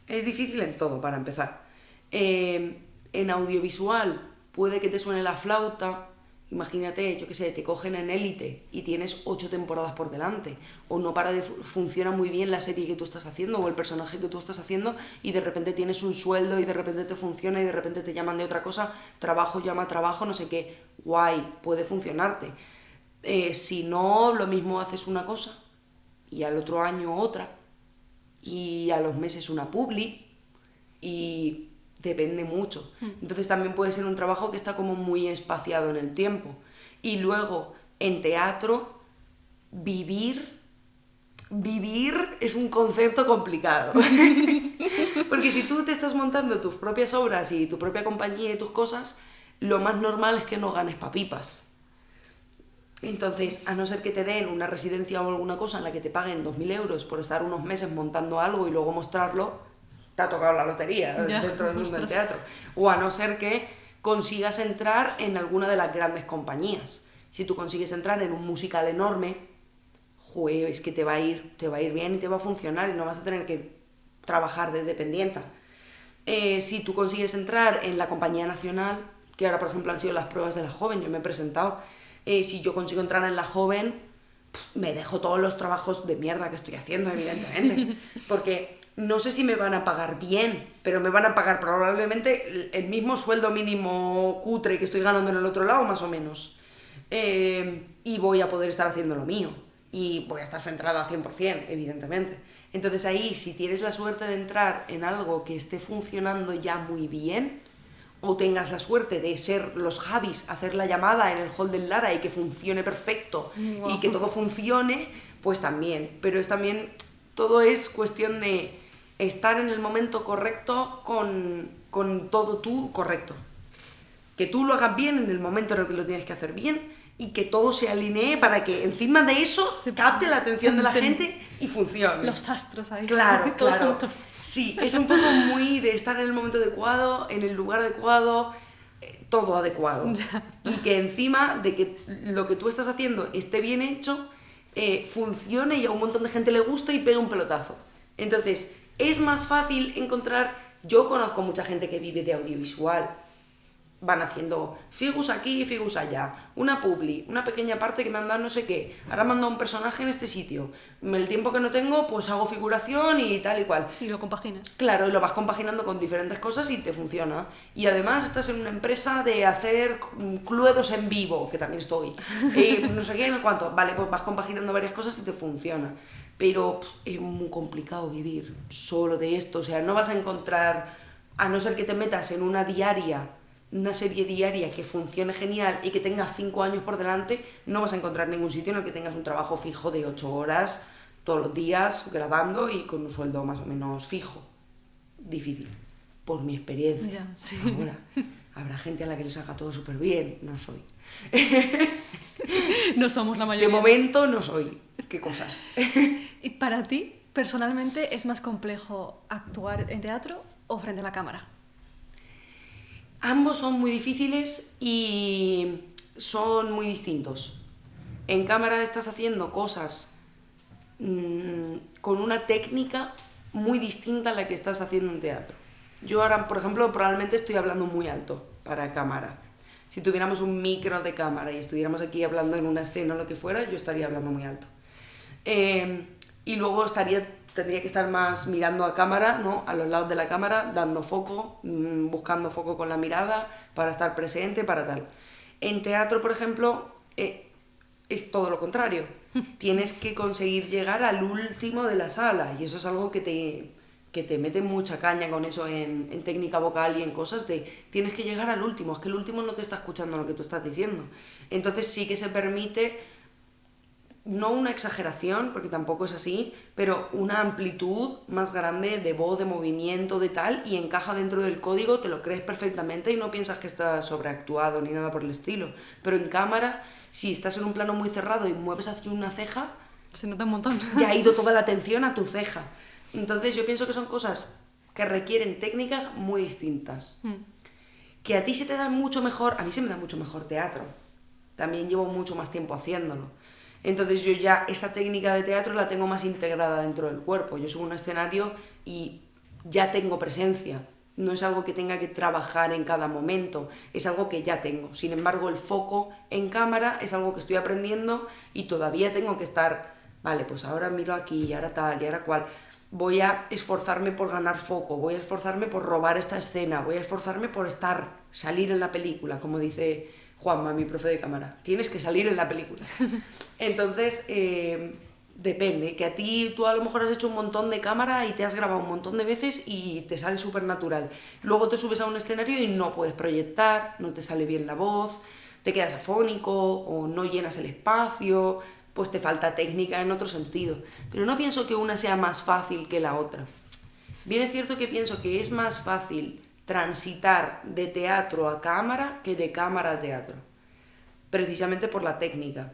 Es difícil en todo, para empezar. En audiovisual puede que te suene la flauta. Imagínate, yo qué sé, te cogen en Élite y tienes 8 temporadas por delante, o no funciona muy bien la serie que tú estás haciendo o el personaje que tú estás haciendo y de repente tienes un sueldo y de repente te funciona y de repente te llaman de otra cosa, trabajo llama trabajo, no sé qué, guay, puede funcionarte. Si no, lo mismo haces una cosa y al otro año otra y a los meses una publi y... Depende mucho. Entonces también puede ser un trabajo que está como muy espaciado en el tiempo. Y luego, en teatro, vivir es un concepto complicado. Porque si tú te estás montando tus propias obras y tu propia compañía y tus cosas, lo más normal es que no ganes papipas. Entonces, a no ser que te den una residencia o alguna cosa en la que te paguen 2.000 euros por estar unos meses montando algo y luego mostrarlo, te ha tocado la lotería dentro del mundo del teatro. O a no ser que consigas entrar en alguna de las grandes compañías. Si tú consigues entrar en un musical enorme, es que te va a ir bien y te va a funcionar y no vas a tener que trabajar de dependienta. Si tú consigues entrar en la compañía nacional, que ahora por ejemplo han sido las pruebas de La Joven, yo me he presentado, si yo consigo entrar en La Joven, me dejo todos los trabajos de mierda que estoy haciendo, evidentemente, porque... No sé si me van a pagar bien, pero me van a pagar probablemente el mismo sueldo mínimo cutre que estoy ganando en el otro lado, más o menos. Y voy a poder estar haciendo lo mío. Y voy a estar centrada 100%, evidentemente. Entonces ahí, si tienes la suerte de entrar en algo que esté funcionando ya muy bien, o tengas la suerte de ser los Javis, hacer la llamada en el hall del Lara y que funcione perfecto, wow, y que todo funcione, pues también. Pero todo es cuestión de... estar en el momento correcto con todo tú correcto. Que tú lo hagas bien en el momento en el que lo tienes que hacer bien y que todo se alinee para que encima de eso capte la atención de la gente y funcione. Los astros ahí. Claro. Sí, es un poco muy de estar en el momento adecuado, en el lugar adecuado, todo adecuado. Y que encima de que lo que tú estás haciendo esté bien hecho, funcione y a un montón de gente le guste y pegue un pelotazo. Entonces, es más fácil encontrar... Yo conozco mucha gente que vive de audiovisual. Van haciendo figus aquí, figus allá, una publi, una pequeña parte que me han dado no sé qué, ahora me han dado un personaje en este sitio, el tiempo que no tengo pues hago figuración y tal y cual. Sí, lo compaginas. Claro, y lo vas compaginando con diferentes cosas y te funciona. Y además estás en una empresa de hacer cluedos en vivo, que también estoy, no sé qué, no sé cuánto, vale, pues vas compaginando varias cosas y te funciona. Pero es muy complicado vivir solo de esto, o sea, no vas a encontrar, a no ser que te metas en una serie diaria que funcione genial y que tengas 5 años por delante, no vas a encontrar ningún sitio en el que tengas un trabajo fijo de 8 horas todos los días grabando y con un sueldo más o menos fijo. Difícil, por mi experiencia. Ya, sí. Ahora, habrá gente a la que le salga todo súper bien, no soy. No somos la mayoría. De momento no soy. ¿Qué cosas? ¿Y para ti, personalmente, es más complejo actuar en teatro o frente a la cámara? Ambos son muy difíciles y son muy distintos. En cámara estás haciendo cosas con una técnica muy distinta a la que estás haciendo en teatro. Yo ahora, por ejemplo, probablemente estoy hablando muy alto para cámara. Si tuviéramos un micro de cámara y estuviéramos aquí hablando en una escena o lo que fuera, yo estaría hablando muy alto. Y luego tendría que estar más mirando a cámara, ¿no? A los lados de la cámara, dando foco, buscando foco con la mirada, para estar presente, para tal. En teatro, por ejemplo, es todo lo contrario. Tienes que conseguir llegar al último de la sala, y eso es algo que te mete mucha caña con eso en técnica vocal y en cosas de tienes que llegar al último, es que el último no te está escuchando lo que tú estás diciendo. Entonces sí que se permite, no una exageración, porque tampoco es así, pero una amplitud más grande de voz, de movimiento, de tal, y encaja dentro del código, te lo crees perfectamente y no piensas que está sobreactuado ni nada por el estilo. Pero en cámara, si estás en un plano muy cerrado y mueves hacia una ceja, Se nota un montón. ya ha ido toda la atención a tu ceja. Entonces yo pienso que son cosas que requieren técnicas muy distintas. Que a ti se te da mucho mejor, a mí se me da mucho mejor teatro. También llevo mucho más tiempo haciéndolo. Entonces yo ya esa técnica de teatro la tengo más integrada dentro del cuerpo. Yo subo a un escenario y ya tengo presencia. No es algo que tenga que trabajar en cada momento, es algo que ya tengo. Sin embargo, el foco en cámara es algo que estoy aprendiendo y todavía tengo que estar, vale, pues ahora miro aquí y ahora tal y ahora cual. Voy a esforzarme por ganar foco, voy a esforzarme por robar esta escena, voy a esforzarme por salir en la película, como dice Juanma, mi profe de cámara. Tienes que salir en la película. Entonces, depende, que tú a lo mejor has hecho un montón de cámara y te has grabado un montón de veces y te sale súper natural. Luego te subes a un escenario y no puedes proyectar, no te sale bien la voz, te quedas afónico o no llenas el espacio, pues te falta técnica en otro sentido. Pero no pienso que una sea más fácil que la otra. Bien es cierto que pienso que es más fácil transitar de teatro a cámara que de cámara a teatro, precisamente por la técnica.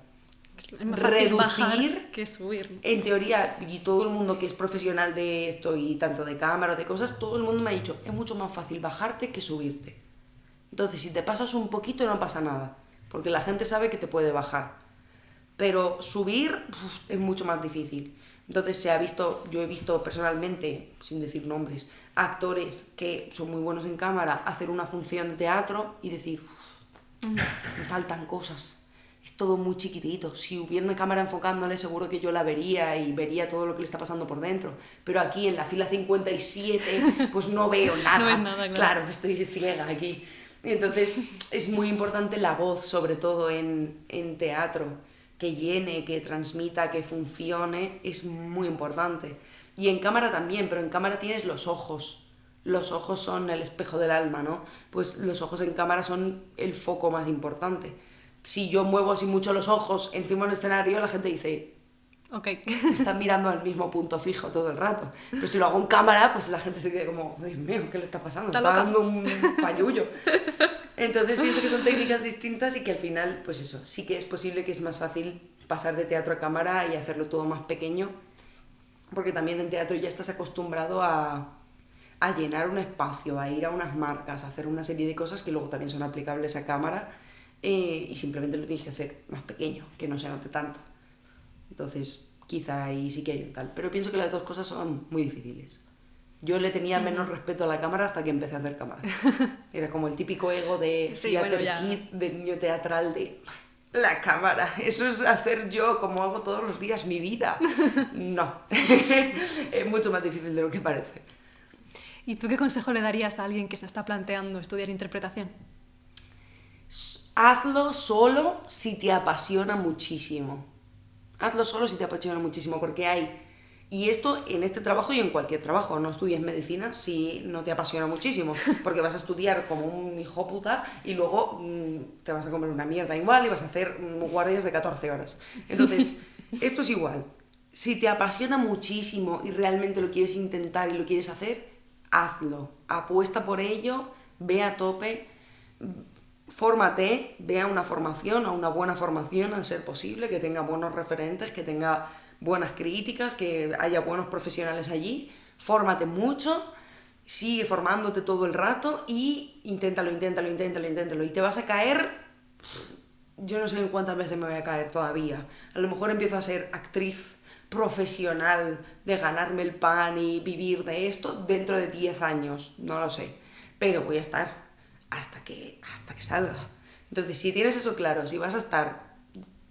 Es más fácil Reducir bajar que subir. En teoría, y todo el mundo que es profesional de esto y tanto de cámara o de cosas, todo el mundo me ha dicho, es mucho más fácil bajarte que subirte. Entonces, si te pasas un poquito no pasa nada, porque la gente sabe que te puede bajar. Pero subir es mucho más difícil. Entonces yo he visto personalmente, sin decir nombres, actores que son muy buenos en cámara hacer una función de teatro y decir, me faltan cosas, es todo muy chiquitito. Si hubiera una cámara enfocándole seguro que yo la vería y vería todo lo que le está pasando por dentro. Pero aquí en la fila 57 pues no veo nada. No ves nada, claro, estoy ciega aquí. Entonces es muy importante la voz, sobre todo en teatro. Que llene, que transmita, que funcione, es muy importante. Y en cámara también, pero en cámara tienes los ojos. Los ojos son el espejo del alma, ¿no? Pues los ojos en cámara son el foco más importante. Si yo muevo así mucho los ojos encima de un escenario, la gente dice, Okay. están mirando al mismo punto fijo todo el rato. Pero si lo hago en cámara, pues la gente se queda como, Dios mío, ¿qué le está pasando? Está dando un payullo. Entonces pienso que son técnicas distintas y que al final, pues eso, sí que es posible que es más fácil pasar de teatro a cámara y hacerlo todo más pequeño, porque también en teatro ya estás acostumbrado a llenar un espacio, a ir a unas marcas, a hacer una serie de cosas que luego también son aplicables a cámara y simplemente lo tienes que hacer más pequeño, que no se note tanto. Entonces, quizá ahí sí que hay un tal. Pero pienso que las dos cosas son muy difíciles. Yo le tenía menos respeto a la cámara hasta que empecé a hacer cámara. Era como el típico ego de Sí, bueno, theater ya. kid, de niño teatral, de la cámara. Eso es hacer yo como hago todos los días mi vida. No. Es mucho más difícil de lo que parece. ¿Y tú qué consejo le darías a alguien que se está planteando estudiar interpretación? Hazlo solo si te apasiona muchísimo. Hazlo solo si te apasiona muchísimo, porque hay... Y esto en este trabajo y en cualquier trabajo. No estudies medicina si no te apasiona muchísimo, porque vas a estudiar como un hijo puta y luego te vas a comer una mierda igual y vas a hacer guardias de 14 horas. Entonces, esto es igual. Si te apasiona muchísimo y realmente lo quieres intentar y lo quieres hacer, hazlo. Apuesta por ello, ve a tope, fórmate, ve a una formación, a una buena formación, a ser posible, que tenga buenos referentes, que tenga buenas críticas, que haya buenos profesionales allí, fórmate mucho, sigue formándote todo el rato y inténtalo. Y te vas a caer, yo no sé en cuántas veces me voy a caer todavía. A lo mejor empiezo a ser actriz profesional, de ganarme el pan y vivir de esto dentro de 10 años, no lo sé. Pero voy a estar hasta que salga. Entonces, si tienes eso claro, si vas a estar,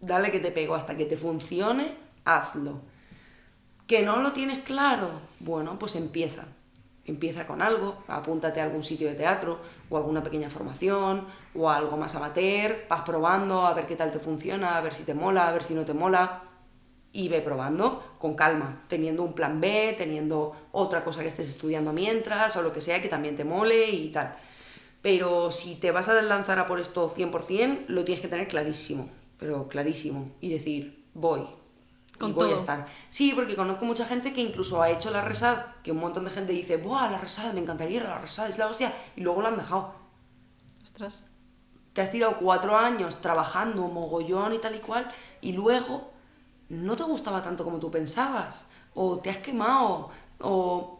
dale que te pego hasta que te funcione, hazlo. ¿Que no lo tienes claro? Bueno, pues empieza. Empieza con algo, apúntate a algún sitio de teatro, o alguna pequeña formación, o algo más amateur, vas probando, a ver qué tal te funciona, a ver si te mola, a ver si no te mola, y ve probando con calma, teniendo un plan B, teniendo otra cosa que estés estudiando mientras, o lo que sea que también te mole y tal. Pero si te vas a lanzar a por esto 100%, lo tienes que tener clarísimo, pero clarísimo, y decir, voy. Con Y voy todo. a estar. Sí, porque conozco mucha gente que incluso ha hecho la RESAD, que un montón de gente dice, ¡buah, la RESAD, me encantaría ir a la RESAD, es la hostia! Y luego la han dejado. Ostras. Te has tirado 4 años trabajando mogollón y tal y cual, y luego no te gustaba tanto como tú pensabas, o te has quemado, o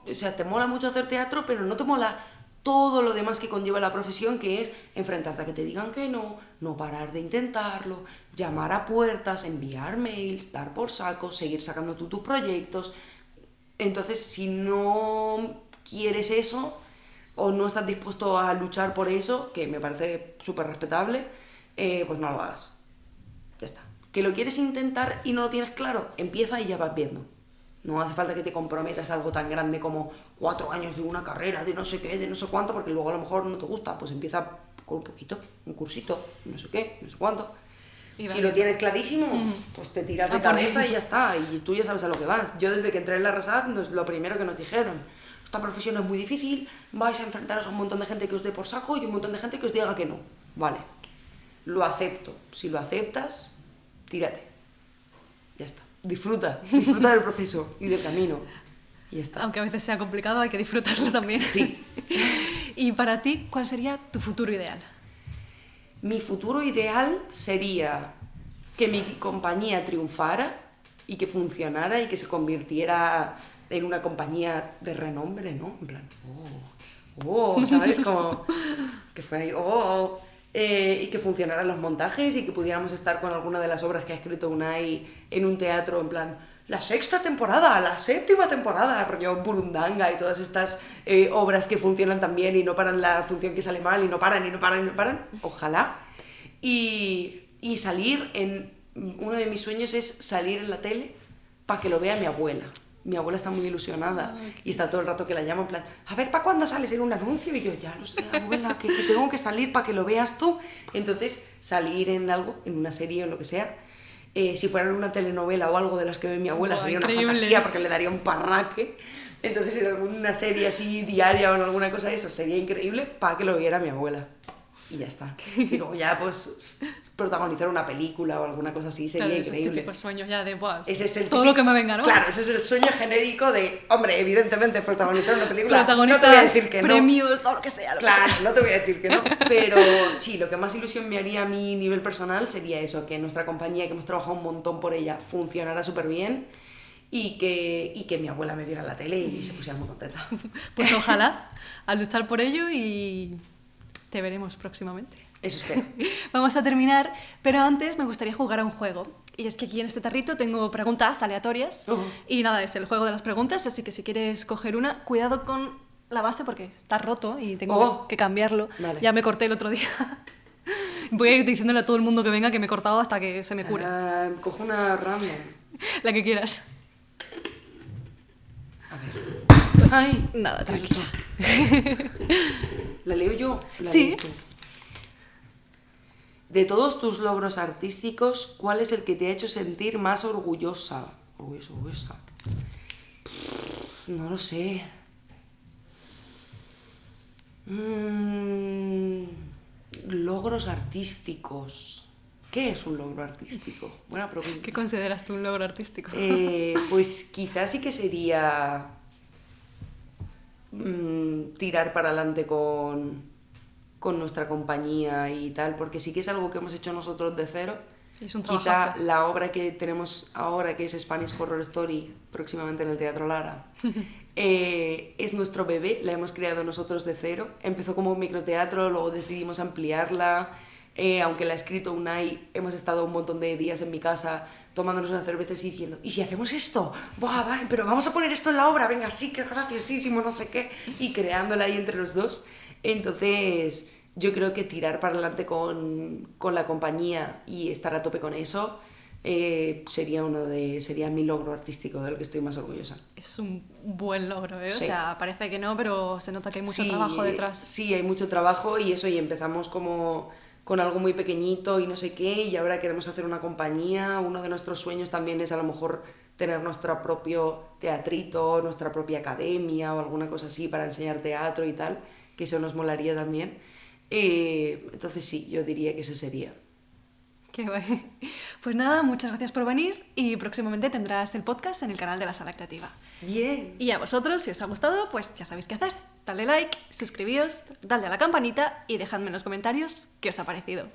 o sea, te mola mucho hacer teatro, pero no te mola todo lo demás que conlleva la profesión, que es enfrentarte a que te digan que no parar de intentarlo, llamar a puertas, enviar mails, dar por saco, seguir sacando tú tus proyectos. Entonces, si no quieres eso, o no estás dispuesto a luchar por eso, que me parece súper respetable, pues no lo hagas. Ya está. ¿Que lo quieres intentar y no lo tienes claro? Empieza y ya vas viendo. No hace falta que te comprometas a algo tan grande como 4 años de una carrera, de no sé qué, de no sé cuánto, porque luego a lo mejor no te gusta. Pues empieza con un poquito, un cursito, no sé qué, no sé cuánto. Y Si vale. lo tienes clarísimo, pues te tiras de A por ello. cabeza y ya está. Y tú ya sabes a lo que vas. Yo desde que entré en la RESAD, lo primero que nos dijeron, esta profesión es muy difícil, vais a enfrentaros a un montón de gente que os dé por saco y un montón de gente que os diga que no. Vale, lo acepto. Si lo aceptas, tírate. Ya está. Disfruta del proceso y del camino. Y ya está. Aunque a veces sea complicado, hay que disfrutarlo también. Sí. Y para ti, ¿cuál sería tu futuro ideal? Mi futuro ideal sería que mi compañía triunfara y que funcionara y que se convirtiera en una compañía de renombre, ¿no? En plan, ¿sabes? Como que fuera ahí, y que funcionaran los montajes y que pudiéramos estar con alguna de las obras que ha escrito Unai en un teatro, en plan, la 6ª temporada, la 7ª temporada, rollo Burundanga y todas estas obras que funcionan tan bien y no paran la función que sale mal y no paran. Ojalá. Y salir uno de mis sueños es salir en la tele para que lo vea mi abuela. Mi abuela está muy ilusionada y está todo el rato que la llamo en plan, a ver, ¿para cuándo sales en un anuncio? Y yo, ya lo sé, abuela, que tengo que salir para que lo veas tú. Entonces, salir en algo, en una serie o en lo que sea, si fuera en una telenovela o algo de las que ve mi abuela, sería Increíble. una fantasía porque le daría un parraque. Entonces, en alguna serie así diaria o en alguna cosa de eso, sería increíble para que lo viera mi abuela. Y ya está. Y luego ya, pues, protagonizar una película o alguna cosa así sería Claro, esos increíble. típicos sueños ya de, ¡buah! Ese es el todo típico- lo que me venga, ¿no? Claro, ese es el sueño genérico de, hombre, evidentemente protagonizar una película. Protagonistas, no te voy a decir que no. premios, todo lo que sea. Lo que Claro, sea. no te voy a decir que no, pero sí, lo que más ilusión me haría a mi nivel personal sería eso, que nuestra compañía, que hemos trabajado un montón por ella, funcionara súper bien y que mi abuela me viera en la tele y se pusiera muy contenta. Pues ojalá, a luchar por ello y te veremos próximamente. Eso espero. Vamos a terminar, pero antes me gustaría jugar a un juego. Y es que aquí en este tarrito tengo preguntas aleatorias. Y nada, es el juego de las preguntas, así que si quieres coger una, cuidado con la base porque está roto y tengo que cambiarlo. Vale. Ya me corté el otro día. Voy a ir diciéndole a todo el mundo que venga que me he cortado hasta que se me cure. Cojo una random. La que quieras. A ver. Ay, Nada, qué tranquila. susto. ¿La leo yo? ¿La Sí. lees tú? De todos tus logros artísticos, ¿cuál es el que te ha hecho sentir más orgullosa? Orgullosa. No lo sé. Logros artísticos. ¿Qué es un logro artístico? Buena pregunta. ¿Qué consideras tú un logro artístico? Pues quizás sí que sería tirar para adelante con nuestra compañía y tal, porque sí que es algo que hemos hecho nosotros de cero. Es un Quizá trabajazo. la obra que tenemos ahora, que es Spanish Horror Story, próximamente en el Teatro Lara, es nuestro bebé, la hemos creado nosotros de cero. Empezó como un microteatro, luego decidimos ampliarla. Aunque la ha escrito Unai, hemos estado un montón de días en mi casa tomándonos unas cervezas y diciendo, ¿y si hacemos esto? ¡Buah, va! Pero vamos a poner esto en la obra, venga, sí, qué graciosísimo, no sé qué. Y creándola ahí entre los dos. Entonces, yo creo que tirar para adelante con la compañía y estar a tope con eso sería mi logro artístico de lo que estoy más orgullosa. Es un buen logro, ¿eh? Sí. O sea, parece que no, pero se nota que hay mucho Sí, trabajo detrás. Sí, hay mucho trabajo y eso, y empezamos como con algo muy pequeñito y no sé qué, y ahora queremos hacer una compañía. Uno de nuestros sueños también es a lo mejor tener nuestro propio teatrito, nuestra propia academia o alguna cosa así para enseñar teatro y tal, que eso nos molaría también. Entonces sí, yo diría que ese sería. Qué guay. Pues nada, muchas gracias por venir y próximamente tendrás el podcast en el canal de la Sala Creativa. Bien. Y a vosotros, si os ha gustado, pues ya sabéis qué hacer. Dadle like, suscribíos, dadle a la campanita y dejadme en los comentarios qué os ha parecido.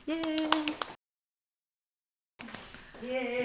¡Yeah! Bien.